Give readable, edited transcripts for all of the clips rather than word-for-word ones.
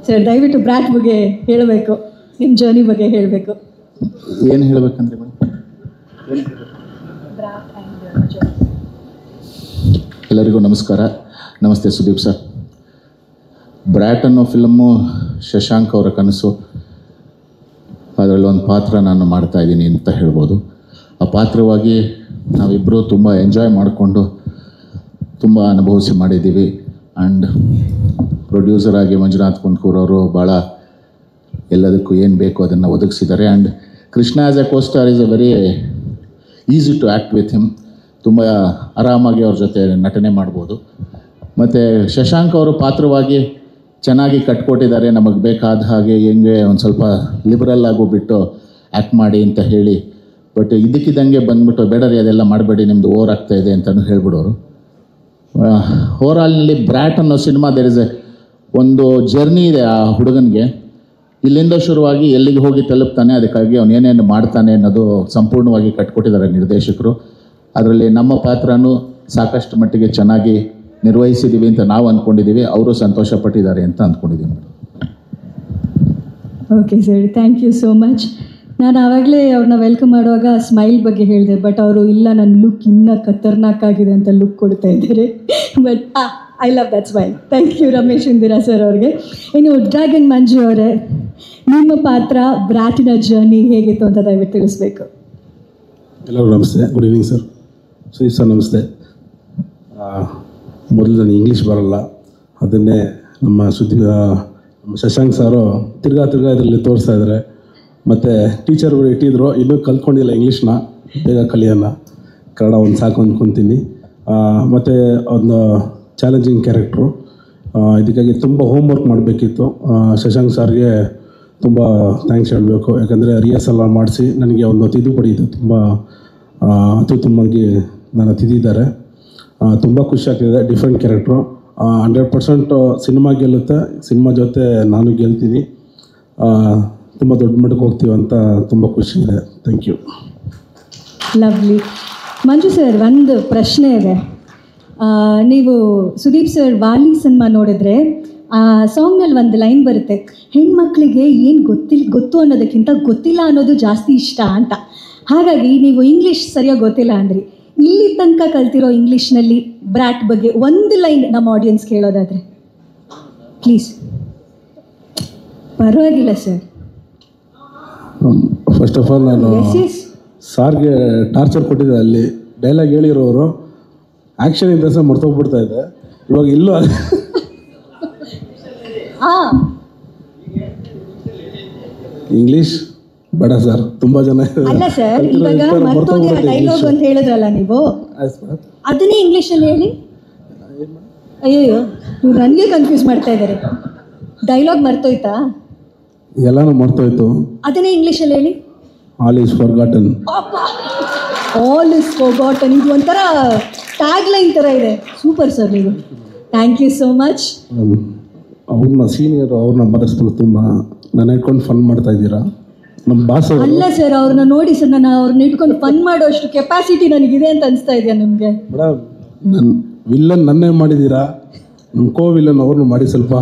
Sir ದಯವಿಟ್ಟು brought ಬಗ್ಗೆ ಹೇಳಬೇಕು, ನಿಮ್ಮ ಜರ್ನಿ ಬಗ್ಗೆ ಹೇಳಬೇಕು. ಏನು ಹೇಳಬೇಕಂದ್ರೆ ಎಲ್ಲರಿಗೂ ನಮಸ್ಕಾರ. ನಮಸ್ತೆ ಸುದೀಪ್ ಸರ್. ಬ್ರ್ಯಾಟ್ ಅನ್ನೋ ಫಿಲಮ್ಮು ಶಶಾಂಕ್ ಅವರ ಕನಸು. ಅದರಲ್ಲಿ ಒಂದು ಪಾತ್ರ ನಾನು ಮಾಡ್ತಾಯಿದ್ದೀನಿ ಅಂತ ಹೇಳ್ಬೋದು. ಆ ಪಾತ್ರವಾಗಿ ನಾವಿಬ್ಬರು ತುಂಬ ಎಂಜಾಯ್ ಮಾಡಿಕೊಂಡು ತುಂಬ ಅನುಭವಿಸಿ ಮಾಡಿದ್ದೀವಿ. ಆ್ಯಂಡ್ ಪ್ರೊಡ್ಯೂಸರ್ ಆಗಿ ಮಂಜುನಾಥ್ ಕುಂದ್ಕೂರ್ ಅವರು ಭಾಳ ಎಲ್ಲದಕ್ಕೂ ಏನು ಬೇಕು ಅದನ್ನು ಒದಗಿಸಿದ್ದಾರೆ. And Krishna as a costar is a very easy to act with him. ತುಂಬ ಆರಾಮಾಗಿ ಅವ್ರ ಜೊತೆ ನಟನೆ ಮಾಡ್ಬೋದು. ಮತ್ತು ಶಶಾಂಕ್ ಅವರು ಪಾತ್ರವಾಗಿ ಚೆನ್ನಾಗಿ ಕಟ್ಕೊಟ್ಟಿದ್ದಾರೆ. ನಮಗೆ ಬೇಕಾದ ಹಾಗೆ ಹೆಂಗೆ ಒಂದು ಸ್ವಲ್ಪ ಲಿಬರಲ್ ಆಗು ಬಿಟ್ಟು ಆ್ಯಕ್ಟ್ ಮಾಡಿ ಅಂತ ಹೇಳಿ, ಬಟ್ ಇದಕ್ಕಿದ್ದಂಗೆ ಬಂದ್ಬಿಟ್ಟು ಬೇಡ ರೀ ಅದೆಲ್ಲ ಮಾಡಬೇಡಿ ನಿಮ್ಮದು ಓವರ್ ಆಗ್ತಾಯಿದೆ ಅಂತಲೂ ಹೇಳ್ಬಿಡೋರು. ಓವರಾಲ್ನಲ್ಲಿ ಬ್ರ್ಯಾಟ್ ಅನ್ನೋ ಸಿನಿಮಾ ದೇರ್ ಇಸ್ ಒಂದು ಜರ್ನಿ ಇದೆ ಆ ಹುಡುಗನಿಗೆ. ಇಲ್ಲಿಂದ ಶುರುವಾಗಿ ಎಲ್ಲಿಗೆ ಹೋಗಿ ತಲುಪ್ತಾನೆ, ಅದಕ್ಕಾಗಿ ಅವನು ಏನೇನು ಮಾಡ್ತಾನೆ ಅನ್ನೋದು ಸಂಪೂರ್ಣವಾಗಿ ಕಟ್ಕೊಟ್ಟಿದ್ದಾರೆ ನಿರ್ದೇಶಕರು. ಅದರಲ್ಲಿ ನಮ್ಮ ಪಾತ್ರನೂ ಸಾಕಷ್ಟು ಮಟ್ಟಿಗೆ ಚೆನ್ನಾಗಿ ನಿರ್ವಹಿಸಿದ್ದೀವಿ ಅಂತ ನಾವು ಅಂದ್ಕೊಂಡಿದ್ದೀವಿ. ಅವರು ಸಂತೋಷಪಟ್ಟಿದ್ದಾರೆ ಅಂತ ಅಂದ್ಕೊಂಡಿದ್ದೀನಿ. Okay sir, thank you so much. ನಾನು ಆವಾಗಲೇ ಅವ್ರನ್ನ ವೆಲ್ಕಮ್ ಮಾಡುವಾಗ ಸ್ಮೈಲ್ ಬಗ್ಗೆ ಹೇಳಿದೆ, ಬಟ್ ಅವರು ಇಲ್ಲ ನನ್ನ ಲುಕ್ ಇನ್ನೂ ಖತರ್ನಾಕ್ ಆಗಿದೆ ಅಂತ ಲುಕ್ ಕೊಡ್ತಾ ಇದ್ದಾರೆ. But I love that smile. Thank you Ramesh Indira sir ಅವ್ರಿಗೆ. ಇನ್ನು ಡ್ರ್ಯಾಗನ್ ಮಂಜು ಅವರೇ, ನಿಮ್ಮ ಪಾತ್ರ ಬ್ರ್ಯಾಟಿನ ಜರ್ನಿ ಹೇಗಿತ್ತು ಅಂತ ದಯವಿಟ್ಟು ತಿಳಿಸ್ಬೇಕು. ಎಲ್ಲರಿಗೂ ನಮಸ್ತೆ. Good evening sir. Sudeep sir ನಮಸ್ತೆ. ಮೊದಲು ನನಗೆ ಇಂಗ್ಲೀಷ್ ಬರೋಲ್ಲ, ಅದನ್ನೇ ನಮ್ಮ ಶಶಾಂಕ್ ಸಾರು ತಿರ್ಗಾ ಇದರಲ್ಲಿ ತೋರಿಸ್ತಾ ಇದ್ದಾರೆ. ಮತ್ತು ಟೀಚರ್ಗಳು ಇಟ್ಟಿದ್ರು, ಇನ್ನೂ ಕಲ್ತ್ಕೊಂಡಿಲ್ಲ ಇಂಗ್ಲೀಷ್ನ, ಬೇಗ ಕಲಿಯೋಣ, ಕನ್ನಡ ಒಂದು ಸಾಕು ಅಂದ್ಕೊತೀನಿ. ಮತ್ತು ಒಂದು ಚಾಲೆಂಜಿಂಗ್ ಕ್ಯಾರೆಕ್ಟ್ರು, ಇದಕ್ಕಾಗಿ ತುಂಬ ಹೋಮ್ವರ್ಕ್ ಮಾಡಬೇಕಿತ್ತು. ಶಶಾಂಕ್ ಸಾರ್ಗೆ ತುಂಬ ಥ್ಯಾಂಕ್ಸ್ ಹೇಳಬೇಕು. ಯಾಕಂದರೆ ರಿಹರ್ಸಲ್ ಮಾಡಿಸಿ ನನಗೆ ಒಂದು ತಿದ್ದುಪಡಿ ಇದು ತುಂಬ ಅತ್ಯುತ್ತಮವಾಗಿ ನನ್ನ ತಿದ್ದಿದ್ದಾರೆ. ತುಂಬ ಖುಷಿ ಆಗ್ತಿದೆ. Different character. 100% ಸಿನಿಮಾ ಗೆಲ್ಲುತ್ತೆ. ಸಿನಿಮಾ ಜೊತೆ ನಾನು ಗೆಲ್ತೀನಿ. ತುಂಬ ದೊಡ್ಡ ಮಟ್ಟಕ್ಕೆ ಹೋಗ್ತೀವಿ ಅಂತ ತುಂಬ ಖುಷಿ ಇದೆ. Thank you. Lovely. Manju sir, ಒಂದು ಪ್ರಶ್ನೆ ಇದೆ. ನೀವು ಸುದೀಪ್ ಸರ್ ವಾಲಿ ಸಿನಿಮಾ ನೋಡಿದ್ರೆ ಆ ಸಾಂಗ್ನಲ್ಲಿ ಒಂದು ಲೈನ್ ಬರುತ್ತೆ, ಹೆಣ್ಮಕ್ಳಿಗೆ ಏನು ಗೊತ್ತು ಅನ್ನೋದಕ್ಕಿಂತ ಗೊತ್ತಿಲ್ಲ ಅನ್ನೋದು ಜಾಸ್ತಿ ಇಷ್ಟ ಅಂತ. ಹಾಗಾಗಿ ನೀವು ಇಂಗ್ಲೀಷ್ ಸರಿಯಾಗಿ ಗೊತ್ತಿಲ್ಲ ಅಂದ್ರಿ. ಇಲ್ಲಿ ತನಕ ಕಲ್ತಿರೋ ಇಂಗ್ಲೀಷ್ನಲ್ಲಿ ಬ್ರ್ಯಾಟ್ ಬಗ್ಗೆ ಒಂದು ಲೈನ್ ನಮ್ಮ ಆಡಿಯನ್ಸ್ ಕೇಳೋದಾದರೆ ಪ್ಲೀಸ್. ಪರವಾಗಿಲ್ಲ ಸರ್. ಫಸ್ಟ್ ಆಫ್ ಆಲ್ ನಾನು ಸಾರ್ಗೆ ಟಾರ್ಚರ್ ಕೊಟ್ಟಿದ್ದೆ. ಅಲ್ಲಿ ಡೈಲಾಗ್ ಹೇಳಿರೋರು ಆ್ಯಕ್ಷನ್ ಇಂದ ಸಹ ಮರ್ತೋಗ್ಬಿಡ್ತಾ ಇದೆ. ಇವಾಗ ಇಲ್ಲೂ ಇಂಗ್ಲೀಷ್ ಬೇಡ ಸರ್, ತುಂಬ ಜನ ಅಲ್ಲ ಸರ್. ಇವಾಗ ಮತ್ತೊಂದು ಡೈಲಾಗ್ ಅಂತ ಹೇಳಿದ್ರಲ್ಲ ನೀವು, ಅದನ್ನೇ ಇಂಗ್ಲೀಷಲ್ಲಿ ಹೇಳಿ. ಅಯ್ಯೋ, ನೀವು ನನಗೆ ಕನ್ಫ್ಯೂಸ್ ಮಾಡ್ತಾ ಇದ್ದಾರೆ. ಡೈಲಾಗ್ ಮರ್ತೋಯ್ತಾ? ಎಲ್ಲನೂ ಮರ್ತೋಯ್ತು. ಅದನ್ನೇ ಇಂಗ್ಲೀಷಲ್ಲಿ ಹೇಳಿ. All is forgotten. All is forgotten, ಇದು ಒಂಥರ ಟ್ಯಾಗ್ ಲೈನ್ ಥರ ಇದೆ. ಸೂಪರ್ ಸರ್ ನೀವು. Thank you so much. ಅವ್ರನ್ನ ಸೀನಿಯರು, ಅವ್ರನ್ನ ಮರೆಸ್ಬಿಟ್ಟು ತುಂಬ ನಾನು ಇಟ್ಕೊಂಡು ಫನ್ ಮಾಡ್ತಾ ಇದ್ದೀರಾ ನಮ್ಮ ಬಾಸ್. ಅಲ್ಲ ಸರ್, ಅವ್ರನ್ನ ನೋಡಿ ಸರ್, ನಾನು ಅವ್ರನ್ನ ಇಟ್ಕೊಂಡು ಫನ್ ಮಾಡೋ ಅಷ್ಟು ಕೆಪಾಸಿಟಿ ನನಗಿದೆ ಅಂತ ಅನಿಸ್ತಾ ಇದೆಯಾ ನಿಮಗೆ? ಮೇಡಮ್, ನನ್ನ ವಿಲ್ಲನ್ ನನ್ನೇ ಮಾಡಿದ್ದೀರಾ, ನಮ್ಮ ವಿಲ್ಲನ್ ಅವ್ರನ್ನ ಮಾಡಿ ಸ್ವಲ್ಪ.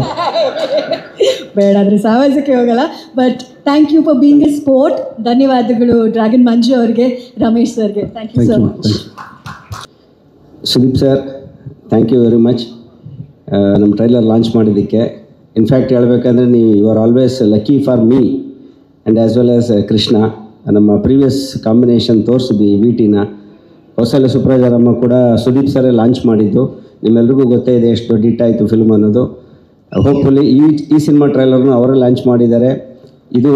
ಬೇಡ ಆದರೆ ಸಾಹಸಕ್ಕೆ ಹೋಗಲ್ಲ. But thank you for being a sport. ಧನ್ಯವಾದಗಳು ಡ್ರ್ಯಾಗನ್ ಮಂಜು ಅವ್ರಿಗೆ, ರಮೇಶ್ ಸರ್ಗೆ. Thank you so much. Sudeep sir, thank you very much ನಮ್ಮ ಟ್ರೈಲರ್ ಲಾಂಚ್ ಮಾಡಿದ್ದಕ್ಕೆ. ಇನ್ಫ್ಯಾಕ್ಟ್ ಹೇಳಬೇಕಂದ್ರೆ you are always lucky for me and as well as Krishna. ನಮ್ಮ ಪ್ರೀವಿಯಸ್ ಕಾಂಬಿನೇಷನ್ ತೋರಿಸಿದ್ವಿ ವಿಟಿನ. ಕೌಸಲ್ಯ ಸುಪ್ರಾಜಾರಮ್ಮ ಕೂಡ ಸುದೀಪ್ ಸರೇ ಲಾಂಚ್ ಮಾಡಿದ್ದು. ನಿಮ್ಮೆಲ್ರಿಗೂ ಗೊತ್ತೇ ಇದೆ ಎಷ್ಟು ದೊಡ್ಡ ಹಿಟ್ ಆಯಿತು ಫಿಲ್ಮ್ ಅನ್ನೋದು. ಹೋಪ್ಫುಲಿ ಈ ಸಿನಿಮಾ ಟ್ರೈಲರ್ನು ಅವರೇ ಲಾಂಚ್ ಮಾಡಿದ್ದಾರೆ. ಇದು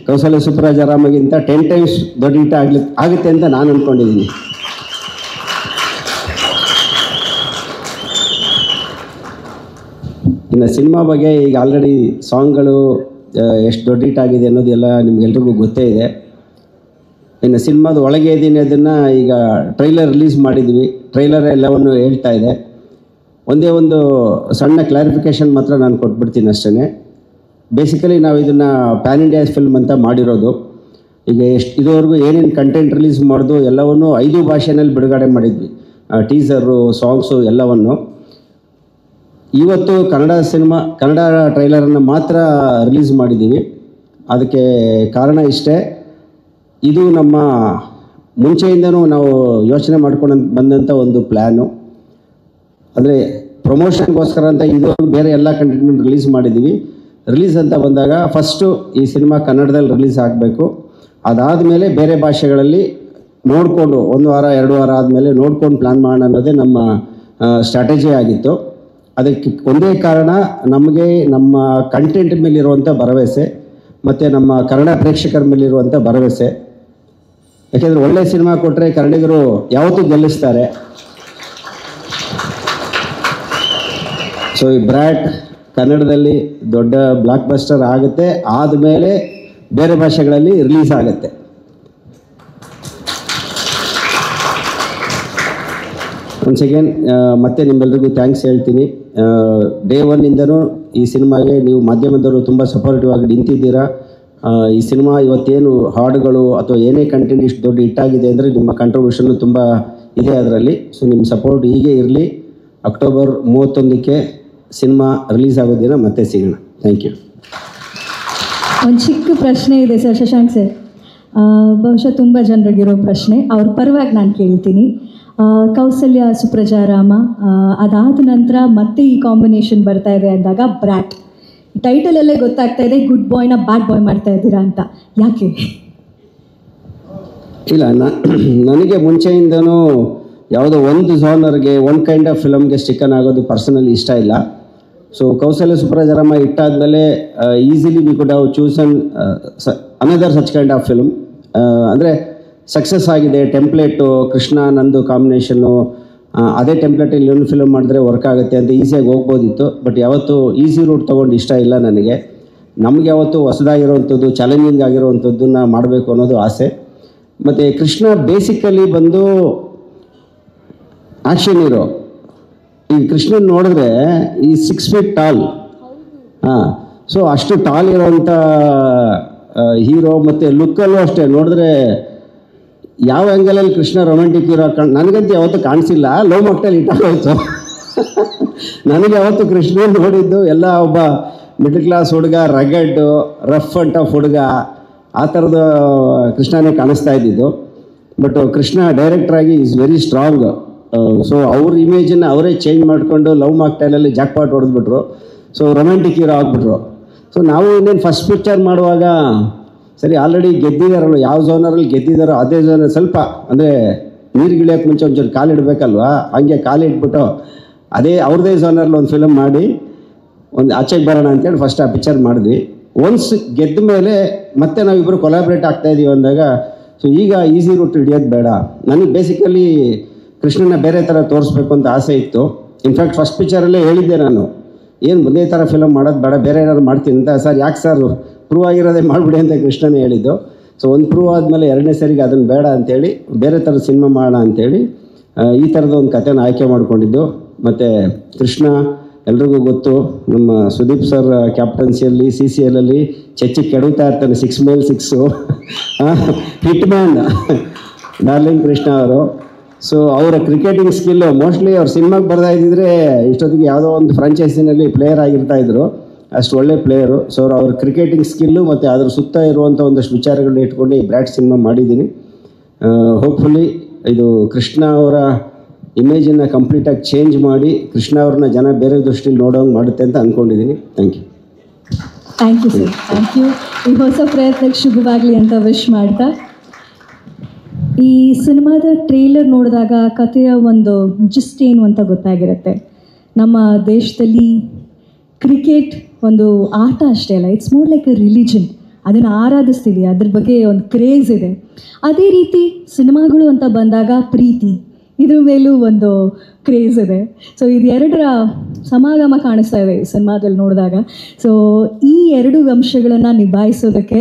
ಕೌಸಲ್ಯ ಸುಪ್ರಾಜಾರಾಮಗಿಂತ 10 times ದೊಡ್ಡ ಹಿಟ್ ಆಗುತ್ತೆ ಅಂತ ನಾನು ಅಂದ್ಕೊಂಡಿದ್ದೀನಿ. ಇನ್ನು ಸಿನಿಮಾ ಬಗ್ಗೆ ಈಗ ಆಲ್ರೆಡಿ ಸಾಂಗ್ಗಳು ಎಷ್ಟು ದೊಡ್ಡ ಹಿಟ್ ಆಗಿದೆ ಅನ್ನೋದು ಎಲ್ಲ ನಿಮ್ಗೆಲ್ರಿಗೂ ಗೊತ್ತೇ ಇದೆ. ಇನ್ನು ಸಿನಿಮಾದ ಒಳಗೆ ಇದ್ದೀನಿ ಅದನ್ನು ಈಗ ಟ್ರೈಲರ್ ರಿಲೀಸ್ ಮಾಡಿದ್ವಿ. ಟ್ರೈಲರ್ ಎಲ್ಲವನ್ನು ಹೇಳ್ತಾ ಇದೆ. ಒಂದೇ ಒಂದು ಸಣ್ಣ ಕ್ಲಾರಿಫಿಕೇಷನ್ ಮಾತ್ರ ನಾನು ಕೊಟ್ಬಿಡ್ತೀನಿ ಅಷ್ಟೇ. ಬೇಸಿಕಲಿ ನಾವು ಇದನ್ನು ಪ್ಯಾನ್ ಇಂಡಿಯಾ ಫಿಲ್ಮ್ ಅಂತ ಮಾಡಿರೋದು. ಈಗ ಇದುವರೆಗೂ ಏನೇನು ಕಂಟೆಂಟ್ ರಿಲೀಸ್ ಮಾಡೋದು ಎಲ್ಲವನ್ನು 5 ಭಾಷೆಯಲ್ಲಿ ಬಿಡುಗಡೆ ಮಾಡಿದ್ವಿ. ಟೀಸರು, ಸಾಂಗ್ಸು ಎಲ್ಲವನ್ನು. ಇವತ್ತು ಕನ್ನಡ ಟ್ರೈಲರನ್ನು ಮಾತ್ರ ರಿಲೀಸ್ ಮಾಡಿದ್ದೀವಿ. ಅದಕ್ಕೆ ಕಾರಣ ಇಷ್ಟೇ, ಇದು ನಮ್ಮ ಮುಂಚೆಯಿಂದನೂ ನಾವು ಯೋಚನೆ ಮಾಡ್ಕೊಂಡು ಬಂದಂಥ ಒಂದು ಪ್ಲ್ಯಾನು. ಅಂದರೆ ಪ್ರಮೋಷನ್ಗೋಸ್ಕರ ಅಂತ ಇದುವರೆಗೂ ಬೇರೆ ಎಲ್ಲ ಕಂಟೆಂಟ್ ರಿಲೀಸ್ ಮಾಡಿದ್ದೀವಿ. ರಿಲೀಸ್ ಅಂತ ಬಂದಾಗ ಫಸ್ಟು ಈ ಸಿನಿಮಾ ಕನ್ನಡದಲ್ಲಿ ರಿಲೀಸ್ ಆಗಬೇಕು. ಅದಾದಮೇಲೆ ಬೇರೆ ಭಾಷೆಗಳಲ್ಲಿ ನೋಡಿಕೊಂಡು 1 ವಾರ 2 ವಾರ ಆದಮೇಲೆ ನೋಡ್ಕೊಂಡು ಪ್ಲ್ಯಾನ್ ಮಾಡೋಣ ಅನ್ನೋದೇ ನಮ್ಮ ಸ್ಟ್ರಾಟಜಿ ಆಗಿತ್ತು. ಅದಕ್ಕೆ ಒಂದೇ ಕಾರಣ, ನಮಗೆ ನಮ್ಮ ಕಂಟೆಂಟ್ ಮೇಲಿರುವಂಥ ಭರವಸೆ ಮತ್ತು ನಮ್ಮ ಕನ್ನಡ ಪ್ರೇಕ್ಷಕರ ಮೇಲಿರುವಂಥ ಭರವಸೆ. ಯಾಕೆಂದರೆ ಒಳ್ಳೆಯ ಸಿನಿಮಾ ಕೊಟ್ಟರೆ ಕನ್ನಡಿಗರು ಯಾವತ್ತೂ ಗೆಲ್ಲಿಸ್ತಾರೆ. ಸೊ ಈ ಬ್ರ್ಯಾಟ್ ಕನ್ನಡದಲ್ಲಿ ದೊಡ್ಡ ಬ್ಲಾಕ್ ಬಸ್ಟರ್ ಆಗುತ್ತೆ, ಆದಮೇಲೆ ಬೇರೆ ಭಾಷೆಗಳಲ್ಲಿ ರಿಲೀಸ್ ಆಗುತ್ತೆ. ಒನ್ಸ್ ಅಗೇನ್ ಮತ್ತೆ ನಿಮ್ಮೆಲ್ಲರಿಗೂ ಥ್ಯಾಂಕ್ಸ್ ಹೇಳ್ತೀನಿ. ಡೇ ಒನ್ನಿಂದನೂ ಈ ಸಿನಿಮಾಗೆ ನೀವು ಮಾಧ್ಯಮದವರು ತುಂಬ ಸಪೋರ್ಟಿವ್ ಆಗಿ ನಿಂತಿದ್ದೀರಾ. ಈ ಸಿನಿಮಾ ಇವತ್ತೇನು ಹಾಡುಗಳು ಅಥವಾ ಏನೇ ಕಂಟೆಂಟ್ ಇಷ್ಟು ದೊಡ್ಡ ಹಿಟ್ಟಾಗಿದೆ ಅಂದರೆ ನಿಮ್ಮ ಕಾಂಟ್ರಿಬ್ಯೂಷನ್ನು ತುಂಬ ಇದೆ ಅದರಲ್ಲಿ. ಸೊ ನಿಮ್ಮ ಸಪೋರ್ಟ್ ಹೀಗೆ ಇರಲಿ. ಅಕ್ಟೋಬರ್ 31ಕ್ಕೆ ಸಿನಿಮಾ ರಿಲೀಸ್ ಆಗೋ ದಿನ ಮತ್ತೆ ಸಿಗೋಣ. Thank you. ಒಂದು ಚಿಕ್ಕ ಪ್ರಶ್ನೆ ಇದೆ ಸರ್, ಶಶಾಂಕ್ ಸರ್. ಬಹುಶಃ ತುಂಬ ಜನರಿಗಿರೋ ಪ್ರಶ್ನೆ, ಅವ್ರ ಪರವಾಗಿ ನಾನು ಕೇಳ್ತೀನಿ. ಕೌಸಲ್ಯ ಸುಪ್ರಜಾರಾಮ ಅದಾದ ನಂತರ ಮತ್ತೆ ಈ ಕಾಂಬಿನೇಷನ್ ಬರ್ತಾ ಇದೆ ಅಂದಾಗ ಬ್ರ್ಯಾಟ್ ಟೈಟಲಲ್ಲೇ ಗೊತ್ತಾಗ್ತಾ ಇದೆ ಗುಡ್ ಬಾಯ್ನ ಬ್ಯಾಡ್ ಬಾಯ್ ಮಾಡ್ತಾ ಇದ್ದೀರಾ ಅಂತ. ಯಾಕೆ? ಇಲ್ಲ, ನನಗೆ ಮುಂಚೆಯಿಂದನೂ ಯಾವುದೋ ಒಂದು ಜಾನರ್ಗೆ ಒಂದು ಕೈಂಡ್ ಆಫ್ ಫಿಲಮ್ಗೆ ಸ್ಟಿಕನ್ ಆಗೋದು ಪರ್ಸನಲಿ ಇಷ್ಟ ಇಲ್ಲ. ಸೊ ಕೌಸಲ್ಯ ಸುಪ್ರಜಾರಾಮ ಇಟ್ಟಾದಮೇಲೆ easily we could have chosen another such kind of film. ಅಂದರೆ ಸಕ್ಸಸ್ ಆಗಿದೆ ಟೆಂಪ್ಲೇಟು, ಕೃಷ್ಣ ನಂದು ಕಾಂಬಿನೇಷನ್ನು, ಅದೇ ಟೆಂಪ್ಲೇಟಲ್ಲಿ ಒಂದು ಫಿಲ್ಮ್ ಮಾಡಿದ್ರೆ ವರ್ಕ್ ಆಗುತ್ತೆ ಅಂತ ಈಸಿಯಾಗಿ ಹೋಗ್ಬೋದಿತ್ತು. ಬಟ್ ಯಾವತ್ತೂ ಈಸಿ ರೂಟ್ ತೊಗೊಂಡು ಇಷ್ಟ ಇಲ್ಲ ನನಗೆ. ನಮಗೆ ಯಾವತ್ತೂ ಹೊಸದಾಗಿರೋವಂಥದ್ದು ಚಾಲೆಂಜಿಂಗ್ ಆಗಿರೋವಂಥದ್ದನ್ನ ಮಾಡಬೇಕು ಅನ್ನೋದು ಆಸೆ. ಮತ್ತು ಕೃಷ್ಣ ಬೇಸಿಕಲಿ ಬಂದು ಆ್ಯಕ್ಷನ್ ಹೀರೋ. ಈ ಕೃಷ್ಣನ ನೋಡಿದ್ರೆ ಈ 6 feet ಟಾಲ್. ಸೊ ಅಷ್ಟು ಟಾಲ್ ಇರೋವಂಥ ಹೀರೋ. ಮತ್ತು ಲುಕ್ಕಲ್ಲೂ ಅಷ್ಟೇ, ನೋಡಿದ್ರೆ ಯಾವ ಆ್ಯಂಗಲಲ್ಲಿ ಕೃಷ್ಣ ರೊಮ್ಯಾಂಟಿಕ್ ಹೀರೋ ನನಗಂತೂ ಯಾವತ್ತೂ ಕಾಣಿಸಿಲ್ಲ. ಲವ್ ಮಕ್ಕಳಲ್ಲಿ ಇಟ್ಟಾಗೋಯ್ತು. ನನಗೆ ಯಾವತ್ತು ಕೃಷ್ಣ ನೋಡಿದ್ದು ಎಲ್ಲ ಒಬ್ಬ ಮಿಡಲ್ ಕ್ಲಾಸ್ ಹುಡುಗ, ರಗಡ್ ರಫ್ ಅಂಡ್ ಟಫ್ ಹುಡುಗ, ಆ ಥರದ ಕೃಷ್ಣನೇ ಕಾಣಿಸ್ತಾ ಇದ್ದಿದ್ದು. ಬಟ್ ಕೃಷ್ಣ ಡೈರೆಕ್ಟ್ರಾಗಿ ಈಸ್ ವೆರಿ ಸ್ಟ್ರಾಂಗ್. ಸೊ ಅವ್ರ ಇಮೇಜನ್ನು ಅವರೇ ಚೇಂಜ್ ಮಾಡಿಕೊಂಡು ಲವ್ ಮಾಕ್ಟೈಲಲ್ಲಿ ಜಾಕ್ಪಾಟ್ ಹೊಡೆದ್ಬಿಟ್ರು. ಸೊ ರೊಮ್ಯಾಂಟಿಕ್ ಹೀರೋ ಆಗಿಬಿಟ್ರು. ಸೊ ನಾವು ಇನ್ನೇನು ಫಸ್ಟ್ ಪಿಕ್ಚರ್ ಮಾಡುವಾಗ ಸರಿ ಆಲ್ರೆಡಿ ಗೆದ್ದಿದ್ದಾರಲ್ಲ, ಯಾವ ಝೋನರಲ್ಲಿ ಗೆದ್ದಿದ್ದಾರೋ ಅದೇ ಝೋನರ್ ಸ್ವಲ್ಪ ಅಂದರೆ ನೀರುಗಿಳಿಯೋಕ್ಕೆ ಮುಂಚೆ ಒಂಚೂರು ಕಾಲಿಡಬೇಕಲ್ವ, ಹಂಗೆ ಕಾಲಿಟ್ಬಿಟ್ಟು ಅದೇ ಅವ್ರದ್ದೇ ಝೋನರಲ್ಲಿ ಒಂದು ಫಿಲಮ್ ಮಾಡಿ ಒಂದು ಆಚೆಗೆ ಬರೋಣ ಅಂತೇಳಿ ಫಸ್ಟ್ ಆ ಪಿಕ್ಚರ್ ಮಾಡಿದ್ವಿ. ಒನ್ಸ್ ಗೆದ್ದ ಮೇಲೆ ಮತ್ತೆ ನಾವಿಬ್ಬರು ಕೊಲಾಬ್ರೇಟ್ ಆಗ್ತಾಯಿದ್ದೀವಿ ಅಂದಾಗ ಸೊ ಈಗ ಈಸಿ ರೂಟ್ ಹಿಡಿಯೋದು ಬೇಡ. ನನಗೆ ಬೇಸಿಕಲಿ ಕೃಷ್ಣನ ಬೇರೆ ಥರ ತೋರಿಸ್ಬೇಕು ಅಂತ ಆಸೆ ಇತ್ತು. ಇನ್ಫ್ಯಾಕ್ಟ್ ಫಸ್ಟ್ ಪಿಕ್ಚರಲ್ಲೇ ಹೇಳಿದ್ದೆ ನಾನು, ಏನು ಒಂದೇ ಥರ ಫಿಲಮ್ ಮಾಡೋದು ಬೇಡ, ಬೇರೆ ಏನಾದ್ರು ಮಾಡ್ತೀನಿ ಅಂತ. ಸರ್ ಯಾಕೆ ಸರ್, ಪ್ರೂವ್ ಆಗಿರೋದೇ ಮಾಡಿಬಿಡಿ ಅಂತ ಕೃಷ್ಣನೇ ಹೇಳಿದ್ದು. ಸೊ ಒಂದು ಪ್ರೂವ್ ಆದಮೇಲೆ 2ನೇ ಸರಿಗೆ ಅದನ್ನು ಬೇಡ ಅಂಥೇಳಿ ಬೇರೆ ಥರದ ಸಿನಿಮಾ ಮಾಡೋಣ ಅಂಥೇಳಿ ಈ ಥರದ ಒಂದು ಕಥೆನ ಆಯ್ಕೆ ಮಾಡಿಕೊಂಡಿದ್ದು. ಮತ್ತು ಕೃಷ್ಣ ಎಲ್ರಿಗೂ ಗೊತ್ತು, ನಮ್ಮ ಸುದೀಪ್ ಸರ್ ಕ್ಯಾಪ್ಟನ್ಸಿಯಲ್ಲಿ CCLಲ್ಲಿ ಚೆಚ್ಚಿಗೆ ಕೆಡುತ್ತಾ ಇರ್ತಾನೆ, 6 ಮೇಲೆ 6 ಹಿಟ್ ಮ್ಯಾನ್ ಡಾರ್ಲಿಂಗ್ ಕೃಷ್ಣ ಅವರು. ಸೊ ಅವರ ಕ್ರಿಕೆಟಿಂಗ್ ಸ್ಕಿಲ್ಲು ಮೋಸ್ಟ್ಲಿ ಅವ್ರ ಸಿನಿಮಾಗೆ ಬರ್ತಾ ಇದ್ದಿದ್ರೆ ಇಷ್ಟೊತ್ತಿಗೆ ಯಾವುದೋ ಒಂದು ಫ್ರಾಂಚೈಸಿನಲ್ಲಿ ಪ್ಲೇಯರ್ ಆಗಿರ್ತಾಯಿದ್ರು, ಅಷ್ಟು ಒಳ್ಳೆ ಪ್ಲೇಯರು. ಸೊ ಅವ್ರ ಕ್ರಿಕೆಟಿಂಗ್ ಸ್ಕಿಲ್ಲು ಮತ್ತು ಅದ್ರ ಸುತ್ತ ಇರುವಂಥ ಒಂದಷ್ಟು ವಿಚಾರಗಳನ್ನ ಇಟ್ಕೊಂಡು ಈ ಬ್ರ್ಯಾಟ್ ಸಿನಿಮಾ ಮಾಡಿದ್ದೀನಿ. ಹೋಪ್ಫುಲಿ ಇದು ಕೃಷ್ಣ ಅವರ ಇಮೇಜನ್ನು ಕಂಪ್ಲೀಟಾಗಿ ಚೇಂಜ್ ಮಾಡಿ ಕೃಷ್ಣ ಅವ್ರನ್ನ ಜನ ಬೇರೆ ದೃಷ್ಟಿಲಿ ನೋಡೋಂಗೆ ಮಾಡುತ್ತೆ ಅಂತ ಅಂದ್ಕೊಂಡಿದ್ದೀನಿ. Thank you. Thank you sir, thank you. ಈ ಹೊಸ ಪ್ರಯತ್ನಕ್ಕೆ ಶುಭವಾಗಲಿ ಅಂತ ವಿಶ್ ಮಾಡ್ತಾ, ಈ ಸಿನಿಮಾದ ಟ್ರೇಲರ್ ನೋಡಿದಾಗ ಕಥೆಯ ಒಂದು ಜಿಸ್ಟ್ ಏನು ಅಂತ ಗೊತ್ತಾಗಿರುತ್ತೆ. ನಮ್ಮ ದೇಶದಲ್ಲಿ ಕ್ರಿಕೆಟ್ ಒಂದು ಆಟ ಅಷ್ಟೇ ಅಲ್ಲ, it's more like A religion. ಅದನ್ನು ಆರಾಧಿಸ್ತೀವಿ, ಅದ್ರ ಬಗ್ಗೆ ಒಂದು ಕ್ರೇಜ್ ಇದೆ. ಅದೇ ರೀತಿ ಸಿನಿಮಾಗಳು ಅಂತ ಬಂದಾಗ ಪ್ರೀತಿ, ಇದ್ರ ಮೇಲೂ ಒಂದು ಕ್ರೇಜ್ ಇದೆ. ಸೊ ಇದು ಎರಡರ ಸಮಾಗಮ ಕಾಣಿಸ್ತಾ ಇದೆ ಈ ಸಿನಿಮಾದಲ್ಲಿ ನೋಡಿದಾಗ. ಸೊ ಈ 2 ಅಂಶಗಳನ್ನು ನಿಭಾಯಿಸೋದಕ್ಕೆ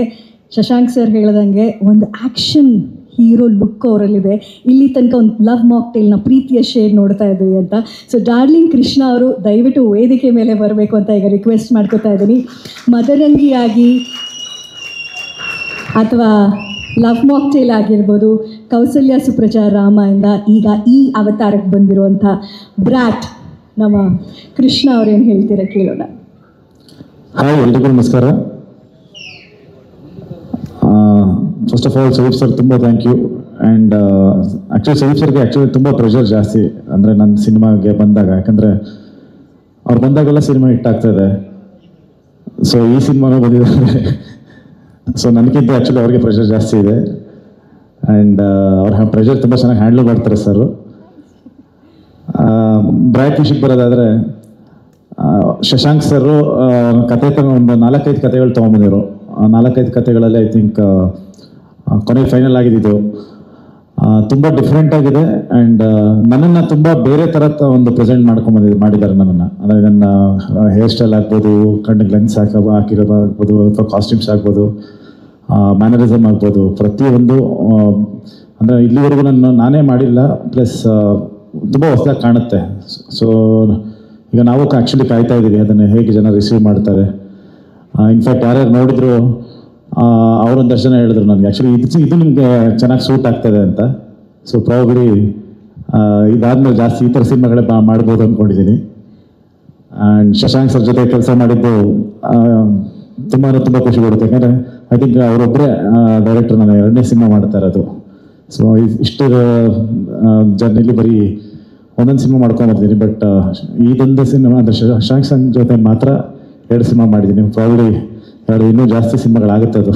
ಶಶಾಂಕ್ ಸರ್ ಹೇಳ್ದಂಗೆ ಒಂದು ಆ್ಯಕ್ಷನ್ ಹೀರೋ ಲುಕ್ ಅವರಲ್ಲಿದೆ. ಇಲ್ಲಿ ತನಕ ಒಂದು ಲವ್ ಮಾಕ್ಟೇಲ್ನ ಪ್ರೀತಿಯ ಶೇಡ್ ನೋಡ್ತಾ ಇದ್ದೀವಿ ಅಂತ. ಸೊ ಡಾರ್ಲಿಂಗ್ ಕೃಷ್ಣ ಅವರು ದಯವಿಟ್ಟು ವೇದಿಕೆ ಮೇಲೆ ಬರಬೇಕು ಅಂತ ಈಗ ರಿಕ್ವೆಸ್ಟ್ ಮಾಡ್ಕೋತಾ ಇದ್ದೀನಿ. ಮದರಂಗಿಯಾಗಿ ಅಥವಾ ಲವ್ ಮಾಕ್ಟೇಲ್ ಆಗಿರ್ಬೋದು, ಕೌಸಲ್ಯ ಸುಪ್ರಜಾರಾಮ ಇಂದ ಈಗ ಈ ಅವತಾರಕ್ಕೆ ಬಂದಿರುವಂಥ ಬ್ರ್ಯಾಟ್ ನಮ್ಮ ಕೃಷ್ಣ ಅವ್ರೇನು ಹೇಳ್ತೀರಾ ಕೇಳೋಣ. ಹಾಯ್, ಎಲ್ರಿಗೂ ನಮಸ್ಕಾರ. First of all Sudeep sir ತುಂಬ thank you. And actually Sudeep ಸರ್ಗೆ ತುಂಬ ಪ್ರೆಷರ್ ಜಾಸ್ತಿ ಅಂದರೆ ನನ್ನ ಸಿನಿಮಾಗೆ ಬಂದಾಗ, ಯಾಕಂದರೆ ಅವ್ರು ಬಂದಾಗೆಲ್ಲ ಸಿನಿಮಾ ಹಿಟ್ಟಾಗ್ತಾಯಿದೆ. ಸೊ ಈ ಸಿನಿಮಾನೂ ಬಂದಿದ್ದಾರೆ. ಸೊ ನನಗಿಂತ ಆ್ಯಕ್ಚುಲಿ ಅವ್ರಿಗೆ ಪ್ರೆಷರ್ ಜಾಸ್ತಿ ಇದೆ. ಆ್ಯಂಡ್ ಅವ್ರ ಪ್ರೆಷರ್ ತುಂಬ ಚೆನ್ನಾಗಿ ಹ್ಯಾಂಡಲ್ ಮಾಡ್ತಾರೆ ಸರ್. ಬ್ರ್ಯಾಟ್ ವಿಷಯಕ್ಕೆ ಬರೋದಾದರೆ, ಶಶಾಂಕ್ ಸರು ಕತೆ ಒಂದು 4-5 ಕತೆಗಳು ತೊಗೊಂಬಂದಿರು. 4-5 ಕತೆಗಳಲ್ಲಿ ಐ ಥಿಂಕ್ ಕೊನೆಗೆ ಫೈನಲ್ ಆಗಿದ್ದು ತುಂಬ ಡಿಫ್ರೆಂಟ್ ಆಗಿದೆ. ಆ್ಯಂಡ್ ನನ್ನನ್ನು ತುಂಬ ಬೇರೆ ಥರದ ಒಂದು ಪ್ರೆಸೆಂಟ್ ಮಾಡಿದ್ದಾರೆ ನನ್ನನ್ನು. ಅಂದರೆ ನನ್ನ ಹೇರ್ ಸ್ಟೈಲ್ ಆಗ್ಬೋದು, ಕಣ್ಣಿಗೆ ಲೆನ್ಸ್ ಹಾಕಿರೋದಾಗ್ಬೋದು, ಅಥವಾ ಕಾಸ್ಟ್ಯೂಮ್ಸ್ ಆಗ್ಬೋದು, ಮ್ಯಾನರಿಸಮ್ ಆಗ್ಬೋದು, ಪ್ರತಿಯೊಂದು ಅಂದರೆ ಇಲ್ಲಿವರೆಗೂ ನಾನೇ ಮಾಡಿಲ್ಲ. ಪ್ಲಸ್ ತುಂಬ ಹೊಸದಾಗಿ ಕಾಣುತ್ತೆ. ಸೊ ಈಗ ನಾವು ಆ್ಯಕ್ಚುಲಿ ಕಾಯ್ತಾ ಇದ್ದೀವಿ ಅದನ್ನು ಹೇಗೆ ಜನ ರಿಸೀವ್ ಮಾಡ್ತಾರೆ. ಇನ್ಫ್ಯಾಕ್ಟ್ ಯಾರ್ಯಾರು ನೋಡಿದ್ರು ಅವರೊಂದಷ್ಟು ಜನ ಹೇಳಿದ್ರು ನನಗೆ ಆ್ಯಕ್ಚುಲಿ ಇದು ನಿಮಗೆ ಚೆನ್ನಾಗಿ ಸೂಟ್ ಆಗ್ತದೆ ಅಂತ. ಸೊ ಪ್ರಾಬಬ್ಲಿ ಇದಾದ್ಮೇಲೆ ಜಾಸ್ತಿ ಈ ಥರ ಸಿನಿಮಾಗಳೇ ಮಾಡ್ಬೋದು ಅಂದ್ಕೊಂಡಿದ್ದೀನಿ. ಆ್ಯಂಡ್ ಶಶಾಂಕ್ ಸರ್ ಜೊತೆ ಕೆಲಸ ಮಾಡಿದ್ದು ತುಂಬ ಖುಷಿ ಕೊಡುತ್ತೆ. ಯಾಕಂದರೆ ಐ ಥಿಂಕ್ ಅವರೊಬ್ಬರೇ ಡೈರೆಕ್ಟರ್ ನಾನು 2ನೇ ಸಿನಿಮಾ ಮಾಡ್ತಾ ಇರೋದು. ಸೊ ಇಷ್ಟು ಜರ್ನಿಲಿ ಬರೀ ಒಂದೊಂದು ಸಿನಿಮಾ ಮಾಡ್ಕೊಂಬರ್ತೀನಿ. ಬಟ್ ಇದೊಂದು ಸಿನಿಮಾ ಅಂದರೆ ಶಶಾಂಕ್ ಸರ್ ಜೊತೆ ಮಾತ್ರ 2 ಸಿನಿಮಾ ಮಾಡಿದ್ದೀನಿ. ಪ್ರಾಬ್ಲಿ ಇನ್ನೂ ಜಾಸ್ತಿ ಸಿನಿಮಾಗಳಾಗುತ್ತೆ ಅದು.